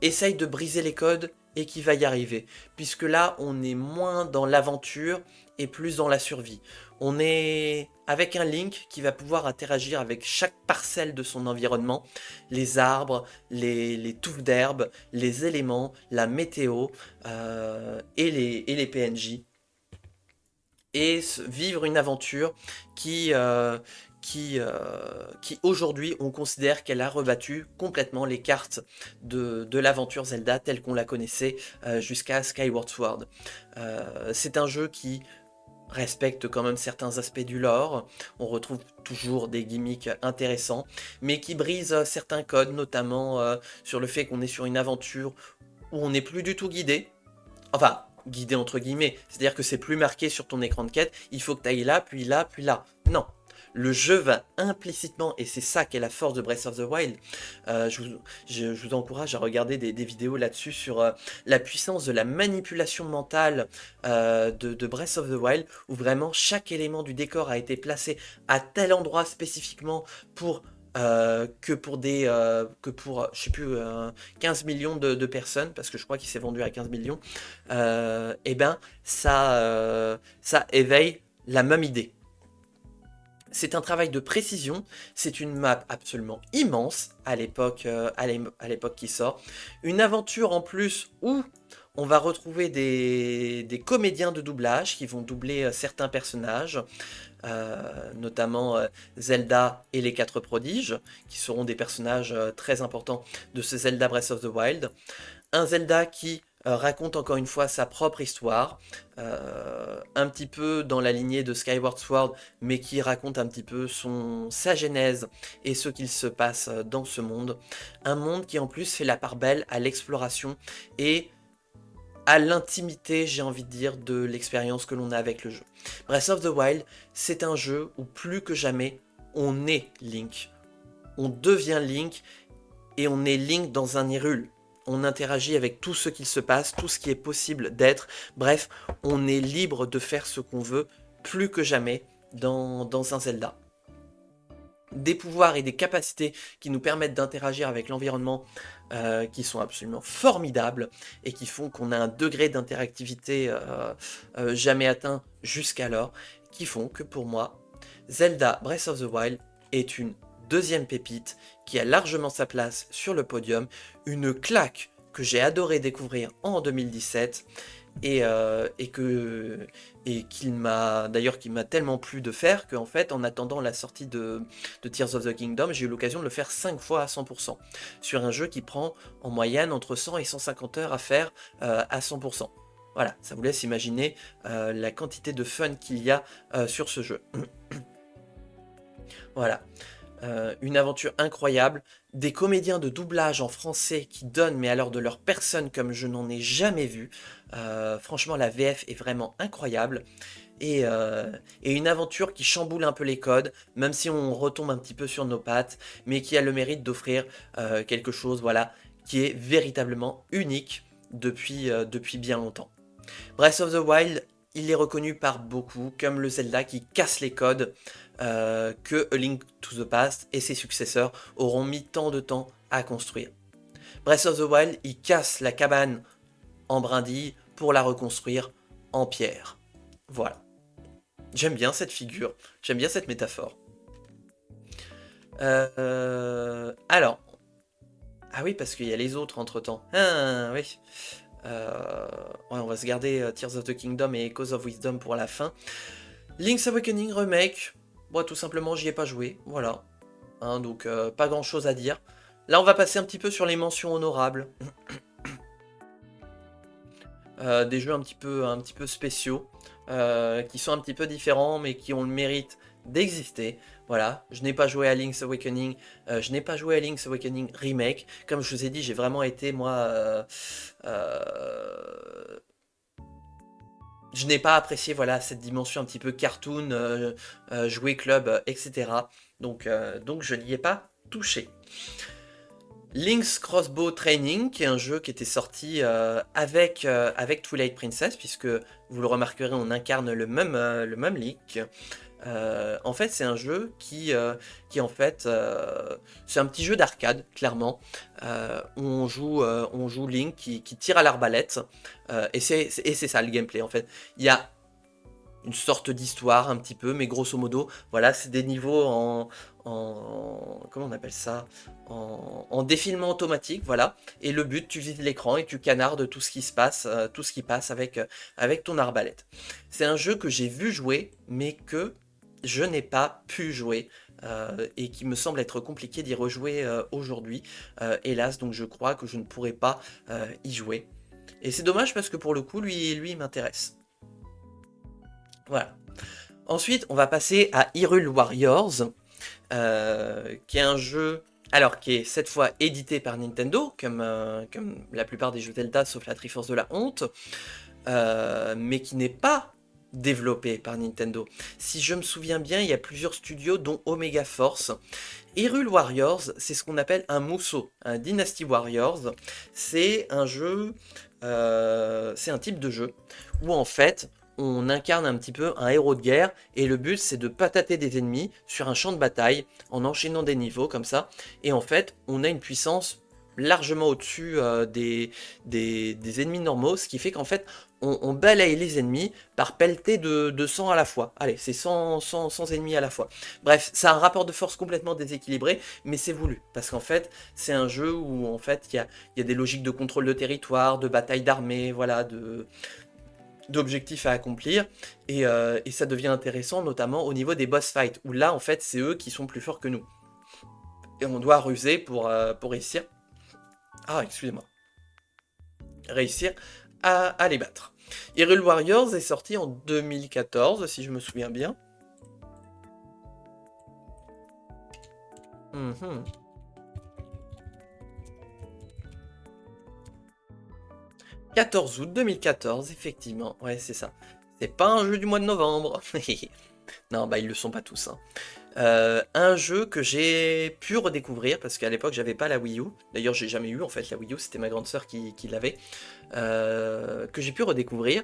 essaye de briser les codes et qui va y arriver, puisque là on est moins dans l'aventure et plus dans la survie. On est avec un Link qui va pouvoir interagir avec chaque parcelle de son environnement, les arbres, les touffes d'herbe, les éléments, la météo et les PNJ. Et vivre une aventure qui aujourd'hui, on considère qu'elle a rebattu complètement les cartes de l'aventure Zelda telle qu'on la connaissait jusqu'à Skyward Sword. C'est un jeu qui respecte quand même certains aspects du lore, on retrouve toujours des gimmicks intéressants, mais qui brise certains codes, notamment sur le fait qu'on est sur une aventure où on n'est plus du tout guidé. Enfin, guidé entre guillemets, c'est-à-dire que c'est plus marqué sur ton écran de quête, il faut que tu ailles là, puis là, puis là. Non. Le jeu va implicitement, et c'est ça qui est la force de Breath of the Wild, je vous encourage à regarder des vidéos là-dessus sur la puissance de la manipulation mentale de Breath of the Wild, où vraiment chaque élément du décor a été placé à tel endroit spécifiquement pour que pour je sais plus 15 millions de personnes, parce que je crois qu'il s'est vendu à 15 millions, et ben ça éveille la même idée. C'est un travail de précision, c'est une map absolument immense à l'époque qui sort. Une aventure en plus où on va retrouver des comédiens de doublage qui vont doubler certains personnages, notamment Zelda et les 4 prodiges, qui seront des personnages très importants de ce Zelda Breath of the Wild. Un Zelda qui raconte encore une fois sa propre histoire, un petit peu dans la lignée de Skyward Sword, mais qui raconte un petit peu sa genèse et ce qu'il se passe dans ce monde. Un monde qui en plus fait la part belle à l'exploration et à l'intimité, j'ai envie de dire, de l'expérience que l'on a avec le jeu. Breath of the Wild, c'est un jeu où plus que jamais, on est Link. On devient Link et on est Link dans un Hyrule. On interagit avec tout ce qu'il se passe, tout ce qui est possible d'être. Bref, on est libre de faire ce qu'on veut, plus que jamais, dans un Zelda. Des pouvoirs et des capacités qui nous permettent d'interagir avec l'environnement qui sont absolument formidables et qui font qu'on a un degré d'interactivité jamais atteint jusqu'alors, qui font que pour moi, Zelda Breath of the Wild est une deuxième pépite qui a largement sa place sur le podium, une claque que j'ai adoré découvrir en 2017 et qu'il m'a tellement plu de faire qu'en fait, en attendant la sortie de Tears of the Kingdom, j'ai eu l'occasion de le faire 5 fois à 100%, sur un jeu qui prend en moyenne entre 100 et 150 heures à faire à 100%. Voilà, ça vous laisse imaginer la quantité de fun qu'il y a sur ce jeu. Voilà. une aventure incroyable, des comédiens de doublage en français qui donnent, mais alors de leur personne comme je n'en ai jamais vu. Franchement, la VF est vraiment incroyable. Et une aventure qui chamboule un peu les codes, même si on retombe un petit peu sur nos pattes, mais qui a le mérite d'offrir quelque chose, voilà, qui est véritablement unique depuis bien longtemps. Breath of the Wild, il est reconnu par beaucoup comme le Zelda qui casse les codes que A Link to the Past et ses successeurs auront mis tant de temps à construire. Breath of the Wild, il casse la cabane en brindilles pour la reconstruire en pierre. Voilà. J'aime bien cette figure, j'aime bien cette métaphore. Alors. Ah oui, parce qu'il y a les autres entre-temps. Ah oui. Ouais, on va se garder Tears of the Kingdom et Echoes of Wisdom pour la fin. Link's Awakening Remake. Bon, tout simplement, j'y ai pas joué. Voilà. Hein, donc, pas grand-chose à dire. Là, on va passer un petit peu sur les mentions honorables. Des jeux un petit peu spéciaux. Qui sont un petit peu différents, mais qui ont le mérite d'exister. Voilà, je n'ai pas joué à Link's Awakening, je n'ai pas joué à Link's Awakening Remake. Comme je vous ai dit, j'ai vraiment été, moi... je n'ai pas apprécié, voilà, cette dimension un petit peu cartoon, jouet club, etc. Donc je n'y ai pas touché. Link's Crossbow Training, qui est un jeu qui était sorti avec Twilight Princess, puisque vous le remarquerez, on incarne le même Link. En fait, c'est un jeu qui en fait, c'est un petit jeu d'arcade, clairement, où on joue Link qui tire à l'arbalète, et c'est ça le gameplay, en fait. Il y a une sorte d'histoire un petit peu, mais grosso modo, voilà, c'est des niveaux comment on appelle ça, en défilement automatique, voilà, et le but, tu vises l'écran et tu canardes tout ce qui se passe, tout ce qui passe avec ton arbalète. C'est un jeu que j'ai vu jouer, mais que je n'ai pas pu jouer, et qui me semble être compliqué d'y rejouer aujourd'hui, hélas, donc je crois que je ne pourrai pas y jouer. Et c'est dommage parce que pour le coup, lui il m'intéresse. Voilà. Ensuite, on va passer à Hyrule Warriors, qui est un jeu, alors qui est cette fois édité par Nintendo, comme la plupart des jeux Zelda, sauf la Triforce de la Honte, mais qui n'est pas développé par Nintendo. Si je me souviens bien, il y a plusieurs studios, dont Omega Force. Hyrule Warriors, c'est ce qu'on appelle un Musou, un Dynasty Warriors. C'est un jeu, c'est un type de jeu où en fait, on incarne un petit peu un héros de guerre et le but c'est de patater des ennemis sur un champ de bataille en enchaînant des niveaux comme ça. Et en fait, on a une puissance largement au-dessus des ennemis normaux, ce qui fait qu'en fait, on balaye les ennemis par pelletée de 100 à la fois. Allez, c'est 100 ennemis à la fois. Bref, c'est un rapport de force complètement déséquilibré, mais c'est voulu. Parce qu'en fait, c'est un jeu où en fait, il y a des logiques de contrôle de territoire, de bataille d'armée, voilà, d'objectifs à accomplir, et ça devient intéressant notamment au niveau des boss fights, où là en fait c'est eux qui sont plus forts que nous. Et on doit ruser pour réussir... Ah, excusez-moi. Réussir à les battre. Hyrule Warriors est sorti en 2014, si je me souviens bien. 14 août 2014, effectivement. Ouais, c'est ça. C'est pas un jeu du mois de novembre. Non, bah ils le sont pas tous. Hein. Un jeu que j'ai pu redécouvrir, parce qu'à l'époque j'avais pas la Wii U. D'ailleurs j'ai jamais eu en fait la Wii U, c'était ma grande sœur qui l'avait. Que j'ai pu redécouvrir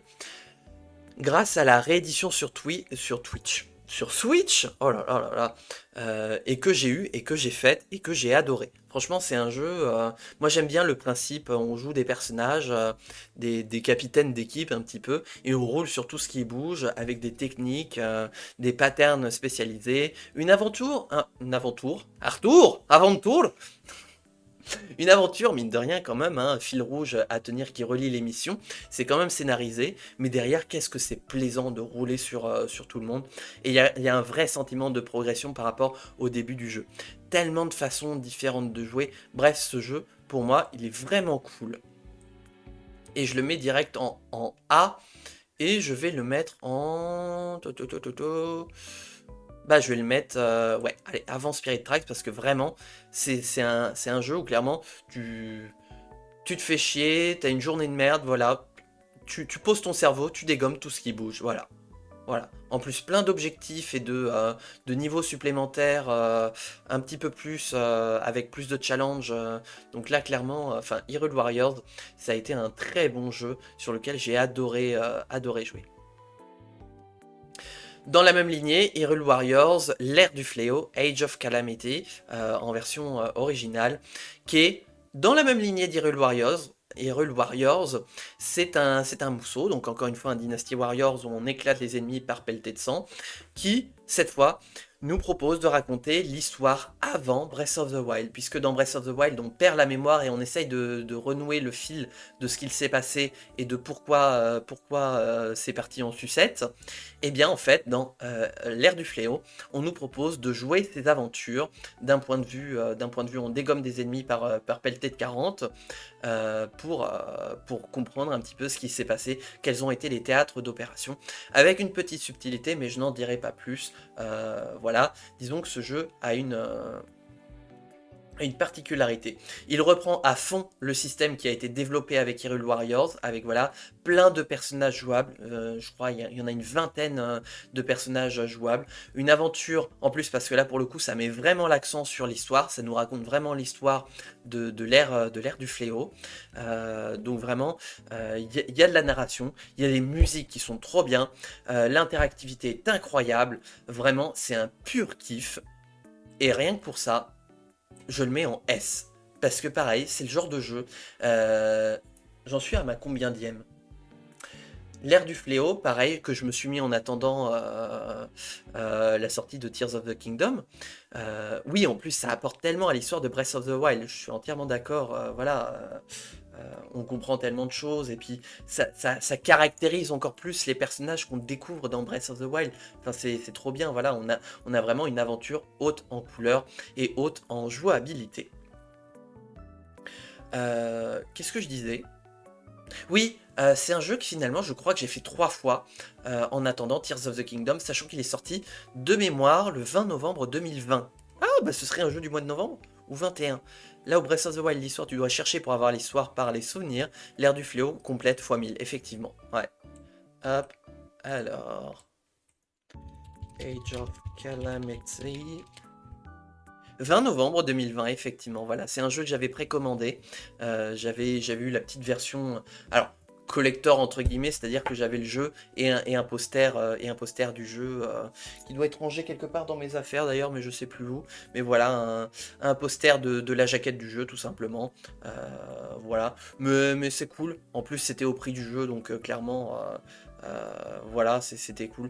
grâce à la réédition sur Twitch. Sur Switch, oh là là là là, et que j'ai eu, et que j'ai fait, et que j'ai adoré. Franchement, c'est un jeu, moi j'aime bien le principe, on joue des personnages, des capitaines d'équipe un petit peu, et on roule sur tout ce qui bouge, avec des techniques, des patterns spécialisés, une aventure, une aventure, mine de rien, quand même, hein, un fil rouge à tenir qui relie l'émission. C'est quand même scénarisé, mais derrière, qu'est-ce que c'est plaisant de rouler sur tout le monde. Et il y a un vrai sentiment de progression par rapport au début du jeu. Tellement de façons différentes de jouer. Bref, ce jeu, pour moi, il est vraiment cool. Et je le mets direct en A. Et je vais le mettre en... bah je vais le mettre, ouais, allez, avant Spirit Tracks, parce que vraiment, c'est un jeu où clairement, tu te fais chier, t'as une journée de merde, voilà, tu poses ton cerveau, tu dégommes tout ce qui bouge, voilà. Voilà. En plus, plein d'objectifs et de niveaux supplémentaires, un petit peu plus, avec plus de challenge. Donc là, clairement, enfin, Hyrule Warriors, ça a été un très bon jeu sur lequel j'ai adoré jouer. Dans la même lignée, Hyrule Warriors, l'ère du fléau, Age of Calamity, en version originale, qui est dans la même lignée d'Hyrule Warriors. Hyrule Warriors, c'est un mousseau, donc encore une fois un Dynasty Warriors où on éclate les ennemis par pelletée de sang, qui, cette fois, nous propose de raconter l'histoire avant Breath of the Wild, puisque dans Breath of the Wild, on perd la mémoire et on essaye de renouer le fil de ce qu'il s'est passé et de pourquoi c'est parti en sucette. Et bien en fait, dans l'ère du fléau, on nous propose de jouer ces aventures d'un point de vue, on dégomme des ennemis par pelletée de 40 pour comprendre un petit peu ce qui s'est passé, quels ont été les théâtres d'opération, avec une petite subtilité, mais je n'en dirai pas plus. Voilà, disons que ce jeu a une particularité. Il reprend à fond le système qui a été développé avec Hyrule Warriors, avec voilà plein de personnages jouables. Je crois il y en a une vingtaine de personnages jouables. Une aventure en plus parce que là pour le coup ça met vraiment l'accent sur l'histoire. Ça nous raconte vraiment l'histoire de l'ère du fléau. Donc vraiment il y a de la narration, il y a des musiques qui sont trop bien. L'interactivité est incroyable. Vraiment c'est un pur kiff. Et rien que pour ça, je le mets en S. Parce que pareil, c'est le genre de jeu. J'en suis à ma combienième. L'ère du fléau, pareil, que je me suis mis en attendant la sortie de Tears of the Kingdom. Oui, en plus, ça apporte tellement à l'histoire de Breath of the Wild. Je suis entièrement d'accord. Voilà. On comprend tellement de choses et puis ça caractérise encore plus les personnages qu'on découvre dans Breath of the Wild. Enfin, c'est trop bien, voilà, on a vraiment une aventure haute en couleur et haute en jouabilité. Qu'est-ce que je disais? Oui, c'est un jeu que finalement je crois que j'ai fait 3 fois en attendant Tears of the Kingdom, sachant qu'il est sorti de mémoire le 20 novembre 2020. Ah, bah ce serait un jeu du mois de novembre ou 21. Là où Breath of the Wild, l'histoire, tu dois chercher pour avoir l'histoire par les souvenirs. L'ère du fléau, complète x 1000, effectivement. Ouais. Hop, alors... Age of Calamity... 20 novembre 2020, effectivement, voilà. C'est un jeu que j'avais précommandé. J'avais eu la petite version... Alors, collector entre guillemets, c'est-à-dire que j'avais le jeu et un poster du jeu qui doit être rangé quelque part dans mes affaires d'ailleurs, mais je sais plus où. Mais voilà, un poster de la jaquette du jeu tout simplement. Voilà, mais c'est cool. En plus c'était au prix du jeu, donc clairement, voilà, c'était cool.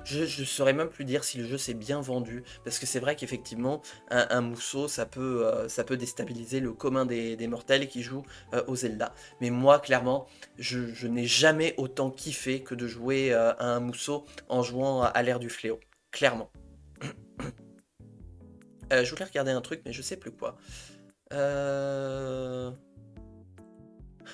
Je ne saurais même plus dire si le jeu s'est bien vendu, parce que c'est vrai qu'effectivement, un mousseau, ça peut déstabiliser le commun des mortels qui jouent au Zelda. Mais moi, clairement, je n'ai jamais autant kiffé que de jouer à un mousseau en jouant à l'ère du fléau. Clairement. Je voulais regarder un truc, mais je sais plus quoi.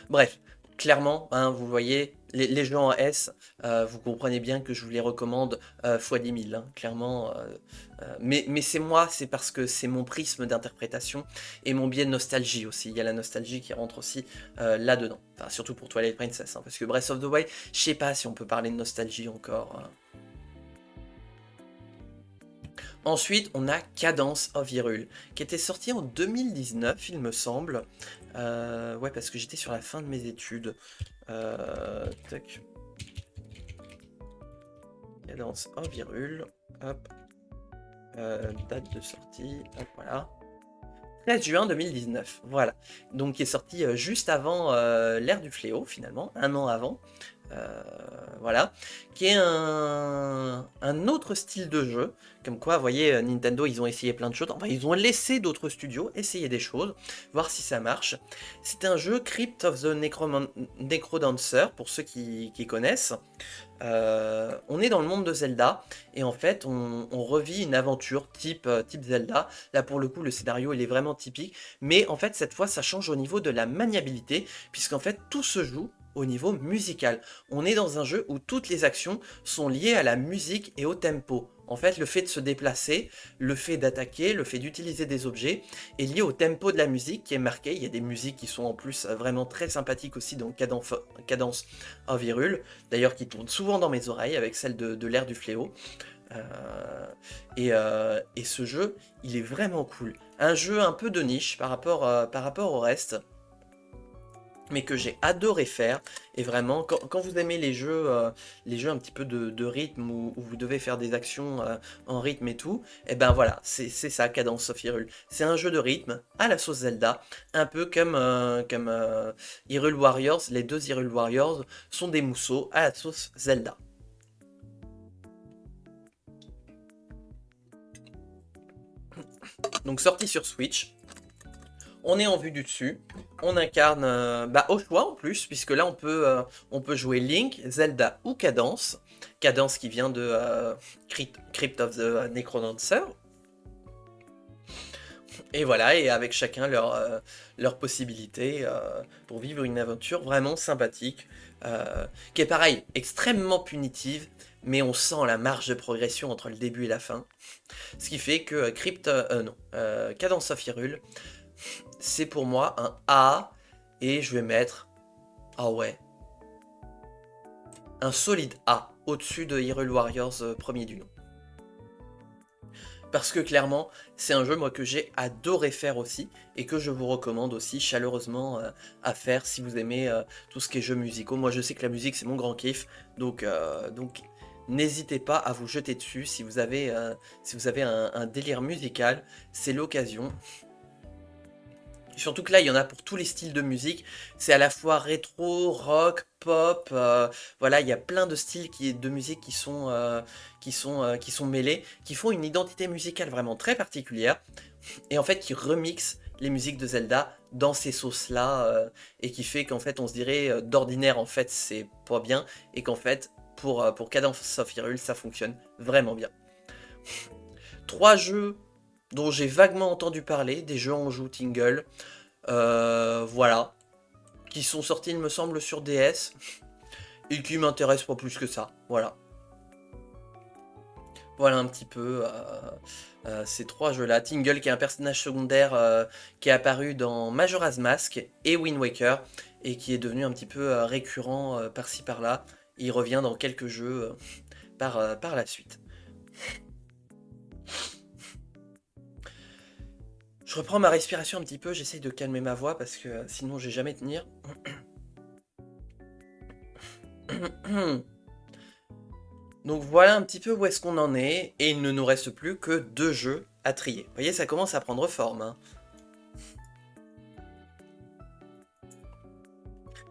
Bref, clairement, hein, vous voyez, les jeux en S, vous comprenez bien que je vous les recommande x 10 000, hein, clairement. Mais c'est moi, c'est parce que c'est mon prisme d'interprétation et mon biais de nostalgie aussi. Il y a la nostalgie qui rentre aussi là-dedans. Enfin, surtout pour Twilight Princess, hein, parce que Breath of the Wild, je sais pas si on peut parler de nostalgie encore. Ensuite, on a Cadence of Hyrule, qui était sorti en 2019, il me semble. Ouais, parce que j'étais sur la fin de mes études. Tac. Cadence of Hyrule. Hop. Date de sortie. Hop, voilà. 13 juin 2019. Voilà. Donc, qui est sorti juste avant l'ère du fléau, finalement. Un an avant. Voilà, qui est un autre style de jeu, comme quoi, vous voyez, Nintendo, ils ont essayé plein de choses, enfin, ils ont laissé d'autres studios essayer des choses, voir si ça marche. C'est un jeu Crypt of the Necrodancer, pour ceux qui connaissent. On est dans le monde de Zelda, et en fait, on revit une aventure type Zelda. Là, pour le coup, le scénario, il est vraiment typique, mais en fait, cette fois, ça change au niveau de la maniabilité, puisqu'en fait, tout se joue au niveau musical. On est dans un jeu où toutes les actions sont liées à la musique et au tempo. En fait, le fait de se déplacer, le fait d'attaquer, le fait d'utiliser des objets est lié au tempo de la musique qui est marqué. Il y a des musiques qui sont en plus vraiment très sympathiques aussi dans Cadence of Hyrule, d'ailleurs qui tournent souvent dans mes oreilles avec celle de l'ère du fléau. Et ce jeu, il est vraiment cool. Un jeu un peu de niche par rapport au reste, mais que j'ai adoré faire. Et vraiment, quand vous aimez les jeux un petit peu de rythme, où vous devez faire des actions en rythme et tout, et ben voilà, c'est ça, Cadence of Hyrule. C'est un jeu de rythme à la sauce Zelda, un peu comme Hyrule Warriors. Les deux Hyrule Warriors sont des mousseaux à la sauce Zelda. Donc sorti sur Switch. On est en vue du dessus, on incarne au choix en plus, puisque là on peut jouer Link, Zelda ou Cadence. Cadence qui vient de Crypt of the Necrodancer. Et voilà, et avec chacun leur possibilité pour vivre une aventure vraiment sympathique, qui est pareil, extrêmement punitive, mais on sent la marge de progression entre le début et la fin. Ce qui fait que Cadence of Hyrule, c'est pour moi un A, et je vais mettre, ah ouais, un solide A, au-dessus de Hyrule Warriors premier du nom. Parce que clairement, c'est un jeu moi que j'ai adoré faire aussi, et que je vous recommande aussi chaleureusement à faire si vous aimez tout ce qui est jeux musicaux. Moi je sais que la musique c'est mon grand kiff, donc n'hésitez pas à vous jeter dessus si vous avez un délire musical, c'est l'occasion. Surtout que là, il y en a pour tous les styles de musique. C'est à la fois rétro, rock, pop. Voilà, il y a plein de styles de musique qui sont mêlés, qui font une identité musicale vraiment très particulière. Et en fait, qui remixent les musiques de Zelda dans ces sauces-là. Et qui fait qu'en fait, on se dirait d'ordinaire, en fait, c'est pas bien. Et qu'en fait, pour Cadence of Hyrule, ça fonctionne vraiment bien. 3 jeux dont j'ai vaguement entendu parler, des jeux en joue Tingle, voilà, qui sont sortis il me semble sur DS, et qui m'intéressent pas plus que ça, voilà. Voilà un petit peu ces 3 jeux-là. Tingle qui est un personnage secondaire qui est apparu dans Majora's Mask et Wind Waker, et qui est devenu un petit peu récurrent par-ci par-là. Il revient dans quelques jeux par la suite. Je reprends ma respiration un petit peu, j'essaye de calmer ma voix parce que sinon je vais jamais tenir. Donc voilà un petit peu où est-ce qu'on en est, et il ne nous reste plus que 2 jeux à trier. Vous voyez, ça commence à prendre forme, hein.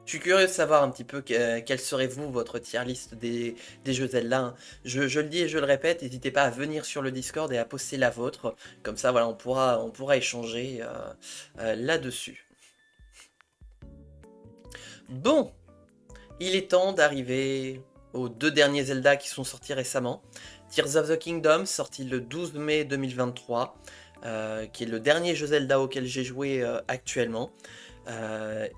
Je suis curieux de savoir un petit peu quelle serait votre tier list des jeux Zelda, hein. Je le dis et je le répète, n'hésitez pas à venir sur le Discord et à poster la vôtre. Comme ça, voilà, on pourra échanger là-dessus. Bon, il est temps d'arriver aux 2 derniers Zelda qui sont sortis récemment. Tears of the Kingdom, sorti le 12 mai 2023, qui est le dernier jeu Zelda auquel j'ai joué actuellement.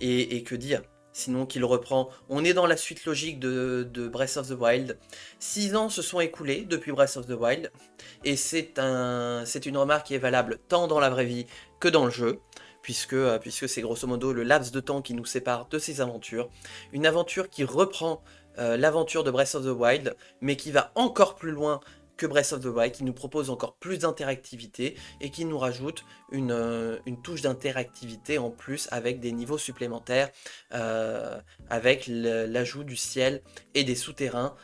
Et que dire ? Sinon qu'il reprend, on est dans la suite logique de Breath of the Wild. 6 ans se sont écoulés depuis Breath of the Wild, et c'est une remarque qui est valable tant dans la vraie vie que dans le jeu, puisque c'est grosso modo le laps de temps qui nous sépare de ces aventures. Une aventure qui reprend l'aventure de Breath of the Wild, mais qui va encore plus loin que Breath of the Wild, qui nous propose encore plus d'interactivité et qui nous rajoute une touche d'interactivité en plus avec des niveaux supplémentaires, avec l'ajout du ciel et des souterrains,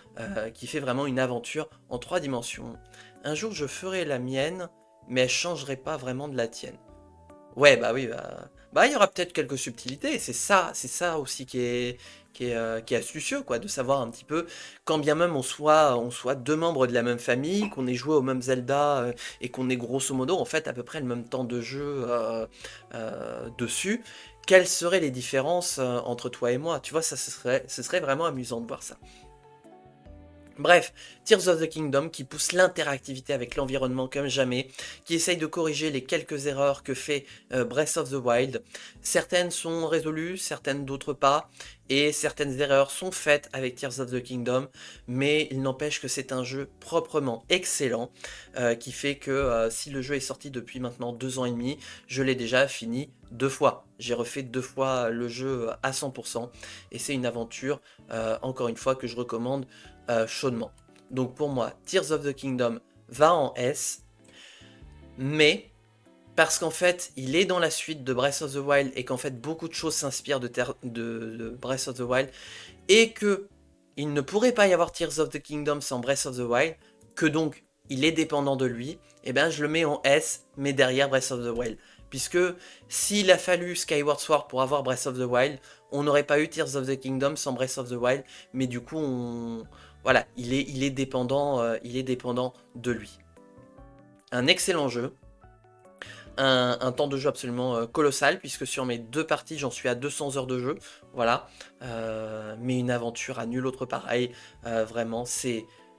qui fait vraiment une aventure en 3 dimensions. Un jour je ferai la mienne, mais elle changerait pas vraiment de la tienne. Ouais, bah oui, il y aura peut-être quelques subtilités, c'est ça aussi qui est astucieux, quoi, de savoir un petit peu, quand bien même on soit 2 membres de la même famille, qu'on ait joué au même Zelda, et qu'on ait grosso modo, en fait, à peu près le même temps de jeu dessus, quelles seraient les différences entre toi et moi? Tu vois, ce serait vraiment amusant de voir ça. Bref, Tears of the Kingdom qui pousse l'interactivité avec l'environnement comme jamais, qui essaye de corriger les quelques erreurs que fait Breath of the Wild. Certaines sont résolues, certaines d'autres pas, et certaines erreurs sont faites avec Tears of the Kingdom, mais il n'empêche que c'est un jeu proprement excellent, qui fait que si le jeu est sorti depuis maintenant 2 ans et demi, je l'ai déjà fini 2 fois. J'ai refait 2 fois le jeu à 100%, et c'est une aventure, encore une fois, que je recommande chaudement. Donc pour moi, Tears of the Kingdom va en S, mais parce qu'en fait, il est dans la suite de Breath of the Wild et qu'en fait, beaucoup de choses s'inspirent de Breath of the Wild et que il ne pourrait pas y avoir Tears of the Kingdom sans Breath of the Wild, que donc il est dépendant de lui, et bien je le mets en S, mais derrière Breath of the Wild. Puisque s'il a fallu Skyward Sword pour avoir Breath of the Wild, on n'aurait pas eu Tears of the Kingdom sans Breath of the Wild, mais du coup, voilà, il est dépendant de lui. Un excellent jeu. Un temps de jeu absolument colossal, puisque sur mes 2 parties, j'en suis à 200 heures de jeu, voilà. Mais une aventure à nul autre pareil, vraiment,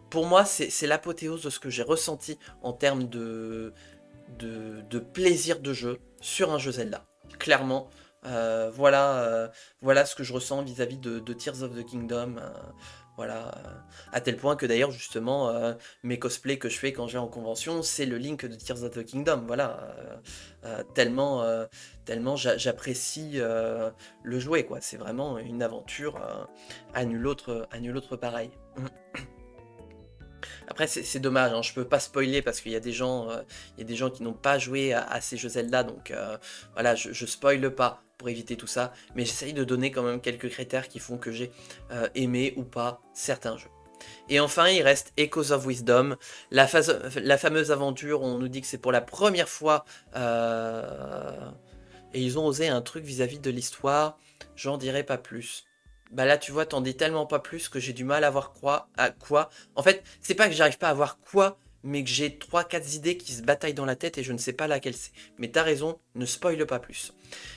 pour moi, c'est l'apothéose de ce que j'ai ressenti en termes de plaisir de jeu sur un jeu Zelda. Clairement, voilà ce que je ressens vis-à-vis de Tears of the Kingdom. Voilà, à tel point que d'ailleurs justement mes cosplays que je fais quand je vais en convention, c'est le Link de Tears of the Kingdom, voilà, tellement j'apprécie le jouer, quoi. C'est vraiment une aventure à nul autre pareil. Après c'est dommage, hein, je peux pas spoiler parce qu'il y a des gens, qui n'ont pas joué à ces jeux Zelda, donc voilà, je spoile pas pour éviter tout ça, mais j'essaye de donner quand même quelques critères qui font que j'ai aimé ou pas certains jeux. Et enfin, il reste Echoes of Wisdom, la fameuse aventure où on nous dit que c'est pour la première fois, et ils ont osé un truc vis-à-vis de l'histoire, j'en dirai pas plus. Bah là, tu vois, t'en dis tellement pas plus que j'ai du mal à voir quoi. En fait, c'est pas que j'arrive pas à voir quoi, mais que j'ai 3-4 idées qui se bataillent dans la tête et je ne sais pas laquelle c'est. Mais t'as raison, ne spoile pas plus.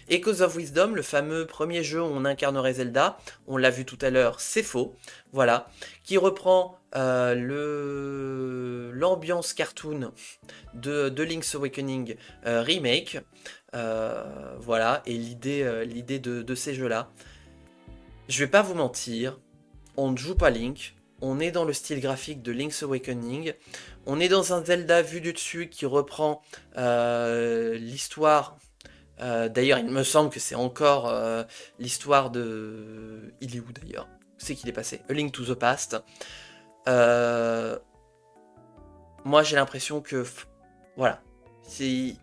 Echoes of Wisdom, le fameux premier jeu où on incarnerait Zelda, on l'a vu tout à l'heure, c'est faux, voilà, qui reprend l'ambiance cartoon de Link's Awakening remake, voilà, et l'idée de ces jeux-là. Je vais pas vous mentir, on ne joue pas Link, on est dans le style graphique de Link's Awakening, on est dans un Zelda vu du dessus qui reprend l'histoire. D'ailleurs, il me semble que c'est encore l'histoire de... Il est où d'ailleurs? C'est qu'il est passé. A Link to the Past. Moi, j'ai l'impression que... Voilà. Il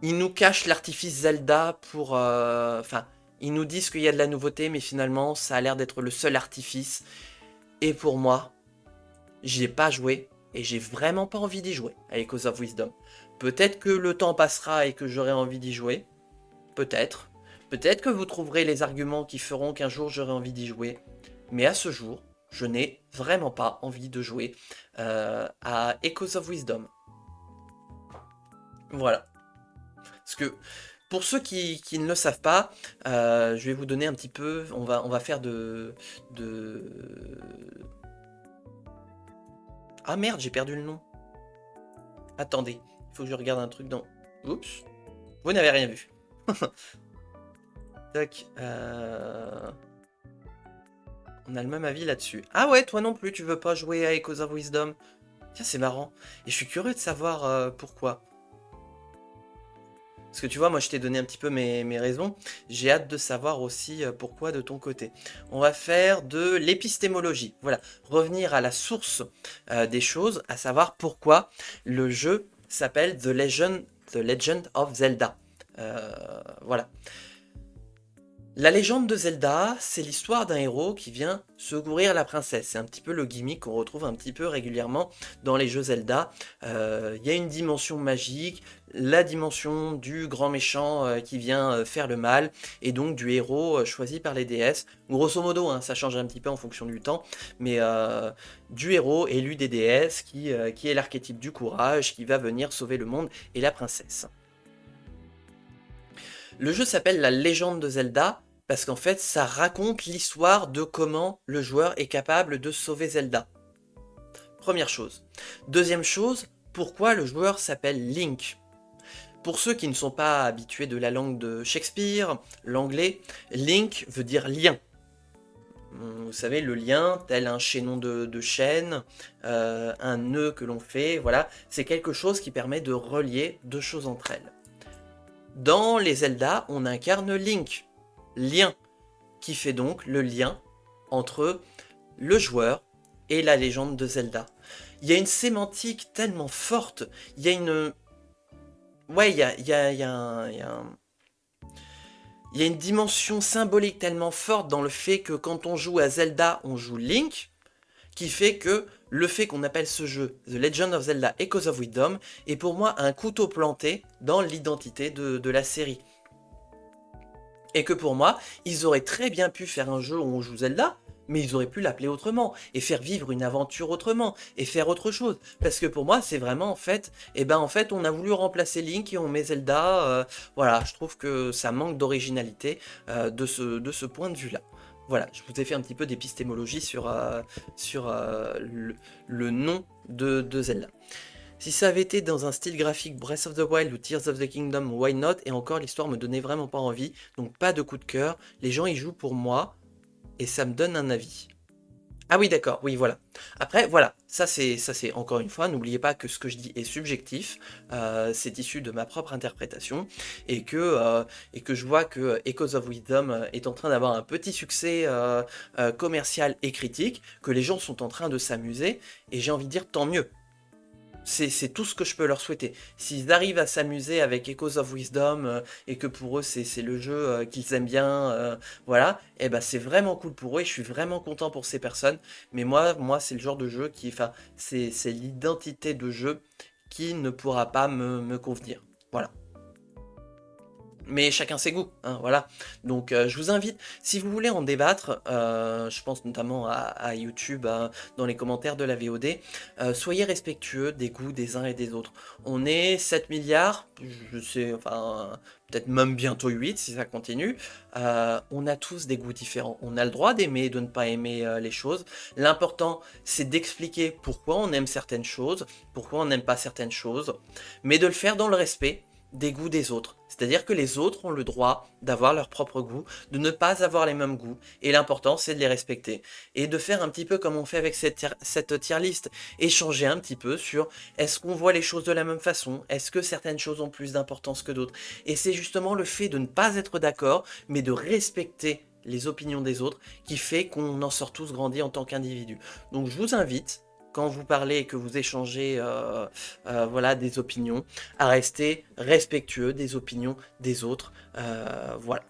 nous cache l'artifice Zelda pour... Enfin, ils nous disent qu'il y a de la nouveauté, mais finalement, ça a l'air d'être le seul artifice. Et pour moi, j'y ai pas joué, et j'ai vraiment pas envie d'y jouer à Echoes of Wisdom. Peut-être que le temps passera et que j'aurai envie d'y jouer. Peut-être. Peut-être que vous trouverez les arguments qui feront qu'un jour j'aurai envie d'y jouer. Mais à ce jour, je n'ai vraiment pas envie de jouer à Echoes of Wisdom. Voilà. Parce que pour ceux qui ne le savent pas, je vais vous donner un petit peu... On va faire Ah merde, j'ai perdu le nom. Attendez, il faut que je regarde un truc dans... Oups. Vous n'avez rien vu. Tac. On a le même avis là-dessus. Ah ouais, toi non plus, tu veux pas jouer à Echoes of Wisdom. Tiens, c'est marrant. Et je suis curieux de savoir pourquoi. Parce que tu vois, moi je t'ai donné un petit peu mes raisons. J'ai hâte de savoir aussi pourquoi de ton côté. On va faire de l'épistémologie. Voilà, revenir à la source des choses, à savoir pourquoi le jeu s'appelle The Legend of Zelda. Voilà. La légende de Zelda, c'est l'histoire d'un héros qui vient secourir la princesse. C'est un petit peu le gimmick qu'on retrouve un petit peu régulièrement dans les jeux Zelda. Il y a une dimension magique, la dimension du grand méchant qui vient faire le mal, et donc du héros choisi par les déesses. Grosso modo, hein, ça change un petit peu en fonction du temps, mais du héros élu des déesses qui est l'archétype du courage, qui va venir sauver le monde et la princesse. Le jeu s'appelle La Légende de Zelda parce qu'en fait, ça raconte l'histoire de comment le joueur est capable de sauver Zelda. Première chose. Deuxième chose, pourquoi le joueur s'appelle Link? Pour ceux qui ne sont pas habitués de la langue de Shakespeare, l'anglais, Link veut dire lien. Vous savez, le lien, tel un chaînon de chaînes, un nœud que l'on fait, voilà. C'est quelque chose qui permet de relier deux choses entre elles. Dans les Zelda, on incarne Link, lien, qui fait donc le lien entre le joueur et la légende de Zelda. Il y a une sémantique tellement forte, il y a une... Ouais, il y a, il y a une dimension symbolique tellement forte dans le fait que quand on joue à Zelda, on joue Link, qui fait que le fait qu'on appelle ce jeu The Legend of Zelda Echoes of Wisdom est pour moi un couteau planté dans l'identité de la série. Et que pour moi, ils auraient très bien pu faire un jeu où on joue Zelda, mais ils auraient pu l'appeler autrement, et faire vivre une aventure autrement, et faire autre chose. Parce que pour moi, c'est vraiment, en fait, on a voulu remplacer Link et on met Zelda, voilà, je trouve que ça manque d'originalité de ce point de vue-là. Voilà, je vous ai fait un petit peu d'épistémologie sur le nom de Zelda. Si ça avait été dans un style graphique Breath of the Wild ou Tears of the Kingdom, why not? Et encore, l'histoire me donnait vraiment pas envie, donc pas de coup de cœur. Les gens y jouent pour moi, et ça me donne un avis. Ah oui, d'accord, oui, voilà. Après, voilà, ça c'est encore une fois, n'oubliez pas que ce que je dis est subjectif, c'est issu de ma propre interprétation, et que je vois que Echoes of Wisdom est en train d'avoir un petit succès commercial et critique, que les gens sont en train de s'amuser, et j'ai envie de dire tant mieux. C'est tout ce que je peux leur souhaiter. S'ils arrivent à s'amuser avec Echoes of Wisdom et que pour eux c'est le jeu qu'ils aiment bien, voilà, et ben c'est vraiment cool pour eux et je suis vraiment content pour ces personnes. Mais moi c'est le genre de jeu qui, enfin, c'est l'identité de jeu qui ne pourra pas me convenir. Voilà. Mais chacun ses goûts, hein, voilà. Donc je vous invite, si vous voulez en débattre, je pense notamment à YouTube, dans les commentaires de la VOD, soyez respectueux des goûts des uns et des autres. On est 7 milliards, je sais, enfin, peut-être même bientôt 8 si ça continue. On a tous des goûts différents. On a le droit d'aimer et de ne pas aimer les choses. L'important, c'est d'expliquer pourquoi on aime certaines choses, pourquoi on n'aime pas certaines choses, mais de le faire dans le respect des goûts des autres. C'est-à-dire que les autres ont le droit d'avoir leur propre goût, de ne pas avoir les mêmes goûts, et l'important c'est de les respecter. Et de faire un petit peu comme on fait avec cette tier list, échanger un petit peu sur est-ce qu'on voit les choses de la même façon, est-ce que certaines choses ont plus d'importance que d'autres. Et c'est justement le fait de ne pas être d'accord, mais de respecter les opinions des autres, qui fait qu'on en sort tous grandis en tant qu'individu. Donc je vous invite, quand vous parlez et que vous échangez voilà, des opinions, à rester respectueux des opinions des autres. Voilà.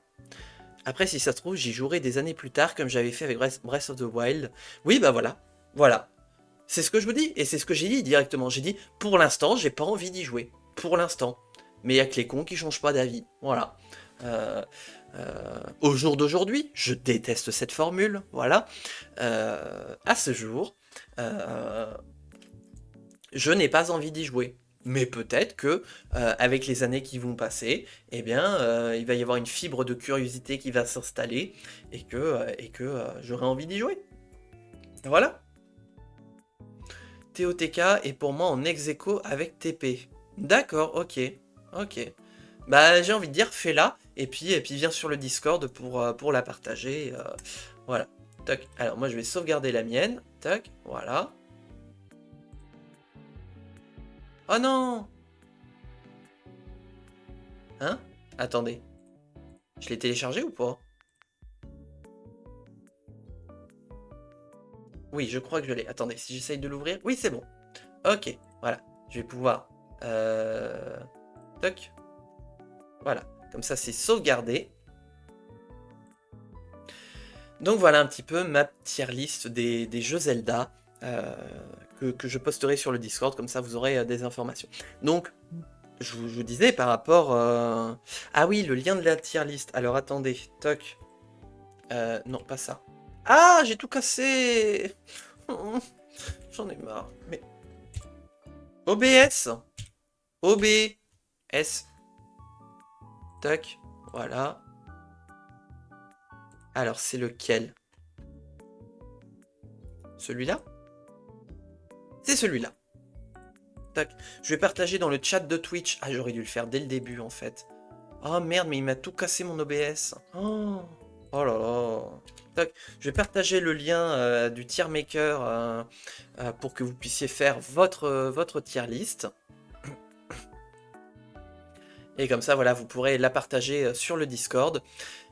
Après, si ça se trouve, j'y jouerai des années plus tard, comme j'avais fait avec Breath of the Wild. Oui, bah voilà. Voilà. C'est ce que je vous dis, et c'est ce que j'ai dit directement. J'ai dit, pour l'instant, j'ai pas envie d'y jouer. Pour l'instant. Mais il y a que les cons qui changent pas d'avis. Voilà. Au jour d'aujourd'hui, je déteste cette formule. Voilà. À ce jour, je n'ai pas envie d'y jouer. Mais peut-être que, avec les années qui vont passer, eh bien, il va y avoir une fibre de curiosité qui va s'installer et que j'aurai envie d'y jouer. Voilà. TOTK est pour moi en ex-aequo avec TP. D'accord, ok. Ok. Bah, j'ai envie de dire, fais-la, et puis viens sur le Discord pour la partager. Voilà. Toc. Alors, moi, je vais sauvegarder la mienne. Toc. Voilà. Oh non! Hein? Attendez. Je l'ai téléchargé ou pas? Oui, je crois que je l'ai. Attendez, si j'essaye de l'ouvrir. Oui, c'est bon. Ok, voilà. Je vais pouvoir... Toc. Voilà. Comme ça, c'est sauvegardé. Donc voilà un petit peu ma tier list des jeux Zelda que je posterai sur le Discord. Comme ça, vous aurez des informations. Donc... Je vous disais par rapport... Ah oui, le lien de la tier list. Alors attendez, toc. Non, pas ça. Ah, j'ai tout cassé. J'en ai marre. Mais... OBS. OBS. Toc. Voilà. Alors, c'est lequel? Celui-là? C'est celui-là. Tac. Je vais partager dans le chat de Twitch. Ah, j'aurais dû le faire dès le début, en fait. Oh, merde, mais il m'a tout cassé, mon OBS. Oh. Oh là là. Tac. Je vais partager le lien du tier maker pour que vous puissiez faire votre tier list. Et comme ça, voilà, vous pourrez la partager sur le Discord.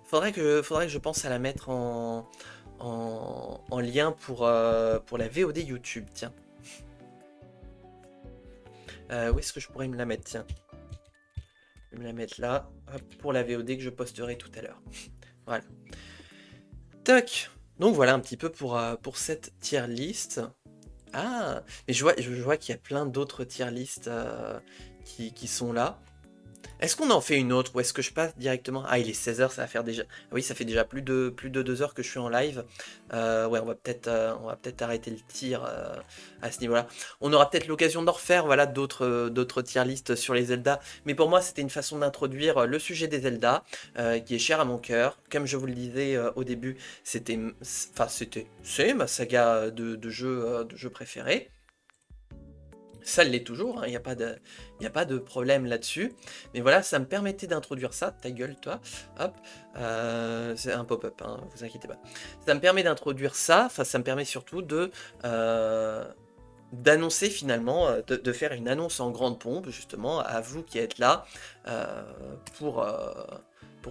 Faudrait que je pense à la mettre en lien pour la VOD YouTube, tiens. Où est-ce que je pourrais me la mettre, tiens. Je vais me la mettre là, hop, pour la VOD que je posterai tout à l'heure. Voilà. Tac. Donc voilà un petit peu pour cette tier list. Ah, mais je vois qu'il y a plein d'autres tier list qui sont là. Est-ce qu'on en fait une autre ou est-ce que je passe directement? Ah, il est 16 h, ça va faire déjà... Ah oui, ça fait déjà plus de 2 heures que je suis en live. Ouais, on va peut-être arrêter le tir à ce niveau-là. On aura peut-être l'occasion d'en refaire, voilà, d'autres tier listes sur les Zelda. Mais pour moi, c'était une façon d'introduire le sujet des Zelda, qui est cher à mon cœur. Comme je vous le disais au début, c'est ma saga de jeux préférée. Ça l'est toujours, il n'y a pas de problème là-dessus. Mais voilà, ça me permettait d'introduire ça. Ta gueule, toi. Hop. C'est un pop-up, hein, vous inquiétez pas. Ça me permet d'introduire ça. Enfin, ça me permet surtout d'annoncer finalement, de faire une annonce en grande pompe, justement, à vous qui êtes là, pour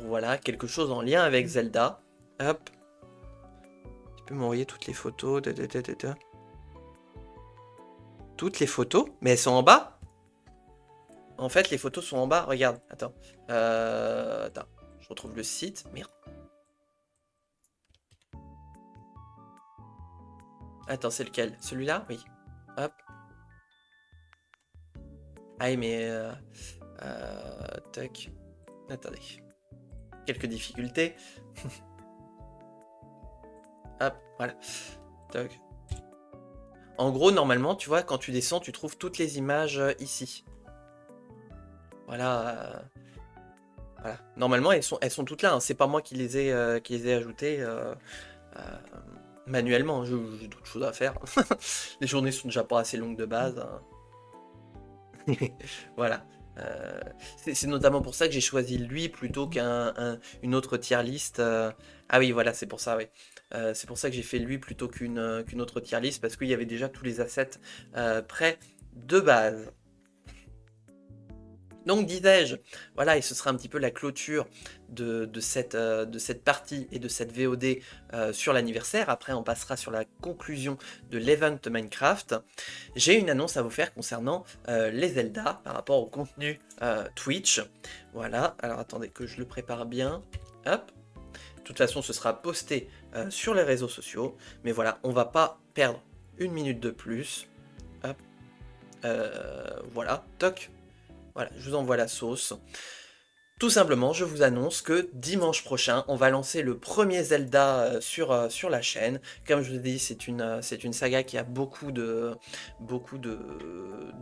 voilà, quelque chose en lien avec Zelda. Hop. Tu peux m'envoyer toutes les photos. Toutes les photos? Mais elles sont en bas? En fait, les photos sont en bas. Regarde, attends. Attends, je retrouve le site. Merde. Attends, c'est lequel? Celui-là? Oui. Hop. Ah, mais... tac. Attendez. Quelques difficultés. Hop, voilà. Tac. En gros, normalement, tu vois, quand tu descends, tu trouves toutes les images ici. Voilà. Voilà. Normalement, elles sont toutes là, hein. C'est pas moi qui les ai ajoutées manuellement. J'ai d'autres choses à faire. Les journées sont déjà pas assez longues de base, hein. Voilà. C'est notamment pour ça que j'ai choisi lui plutôt qu'une autre tier list. Ah oui, voilà, c'est pour ça, oui. C'est pour ça que j'ai fait lui plutôt qu'une autre tier list, parce qu'il y avait déjà tous les assets prêts de base. Donc disais-je, voilà, et ce sera un petit peu la clôture de cette partie et de cette VOD sur l'anniversaire. Après, on passera sur la conclusion de l'event Minecraft. J'ai une annonce à vous faire concernant les Zelda par rapport au contenu Twitch. Voilà, alors attendez que je le prépare bien. Hop. De toute façon, ce sera posté sur les réseaux sociaux. Mais voilà, on va pas perdre une minute de plus. Hop. Voilà, toc. Voilà, je vous envoie la sauce. Tout simplement, je vous annonce que dimanche prochain, on va lancer le premier Zelda sur la chaîne. Comme je vous ai dit, c'est une saga qui a beaucoup de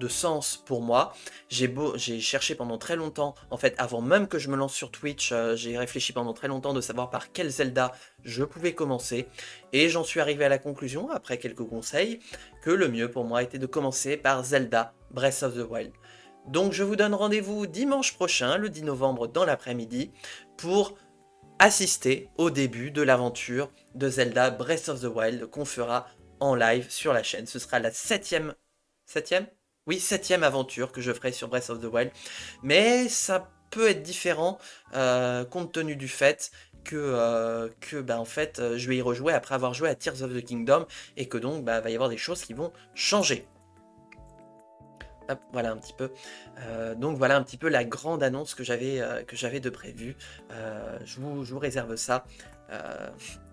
sens pour moi. J'ai cherché pendant très longtemps, en fait, avant même que je me lance sur Twitch, j'ai réfléchi pendant très longtemps de savoir par quel Zelda je pouvais commencer. Et j'en suis arrivé à la conclusion, après quelques conseils, que le mieux pour moi était de commencer par Zelda Breath of the Wild. Donc je vous donne rendez-vous dimanche prochain, le 10 novembre dans l'après-midi, pour assister au début de l'aventure de Zelda Breath of the Wild qu'on fera en live sur la chaîne. Ce sera la septième aventure que je ferai sur Breath of the Wild. Mais ça peut être différent compte tenu du fait que en fait, je vais y rejouer après avoir joué à Tears of the Kingdom et que donc va y avoir des choses qui vont changer. Hop, voilà un petit peu. Donc voilà un petit peu la grande annonce que j'avais de prévu. Je vous réserve ça.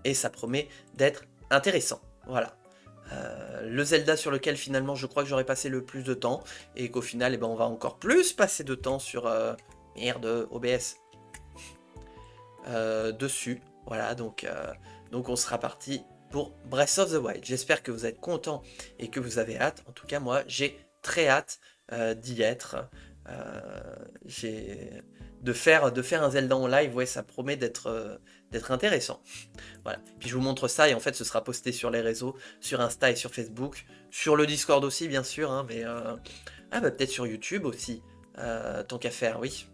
Et ça promet d'être intéressant. Voilà. Le Zelda sur lequel finalement je crois que j'aurais passé le plus de temps. Et qu'au final, eh ben, on va encore plus passer de temps sur... merde, OBS. Dessus. Voilà, donc on sera parti pour Breath of the Wild. J'espère que vous êtes contents et que vous avez hâte. En tout cas, moi, j'ai très hâte d'y être. De faire un Zelda en live, ouais, ça promet d'être intéressant. Voilà. Puis je vous montre ça et en fait ce sera posté sur les réseaux, sur Insta et sur Facebook, sur le Discord aussi bien sûr, hein, mais peut-être sur YouTube aussi, tant qu'à faire, oui.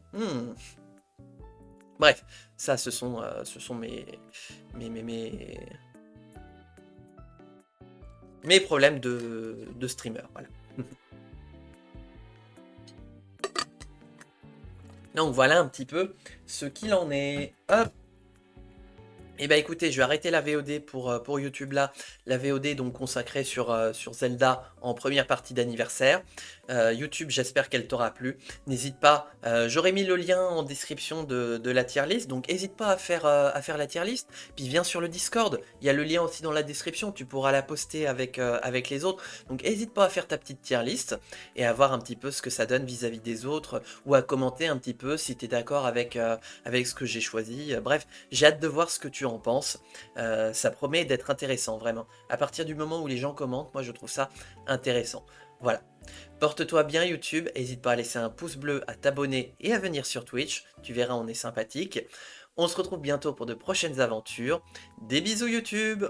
Bref, ça, ce sont mes, mes, mes, mes problèmes de streamer, voilà. Donc voilà un petit peu ce qu'il en est. Hop. Et bah écoutez, je vais arrêter la VOD pour YouTube là. La VOD donc consacrée sur Zelda en première partie d'anniversaire. YouTube, j'espère qu'elle t'aura plu. N'hésite pas, j'aurais mis le lien en description de la tier list. Donc n'hésite pas à faire la tier list. Puis viens sur le Discord, il y a le lien aussi dans la description. Tu pourras la poster avec les autres. Donc n'hésite pas à faire ta petite tier list et à voir un petit peu ce que ça donne vis-à-vis des autres. Ou à commenter un petit peu si tu es d'accord avec ce que j'ai choisi. Bref, j'ai hâte de voir ce que tu en penses. Ça promet d'être intéressant, vraiment. À partir du moment où les gens commentent, moi je trouve ça intéressant. Voilà. Porte-toi bien YouTube, n'hésite pas à laisser un pouce bleu, à t'abonner et à venir sur Twitch. Tu verras, on est sympathique. On se retrouve bientôt pour de prochaines aventures. Des bisous YouTube!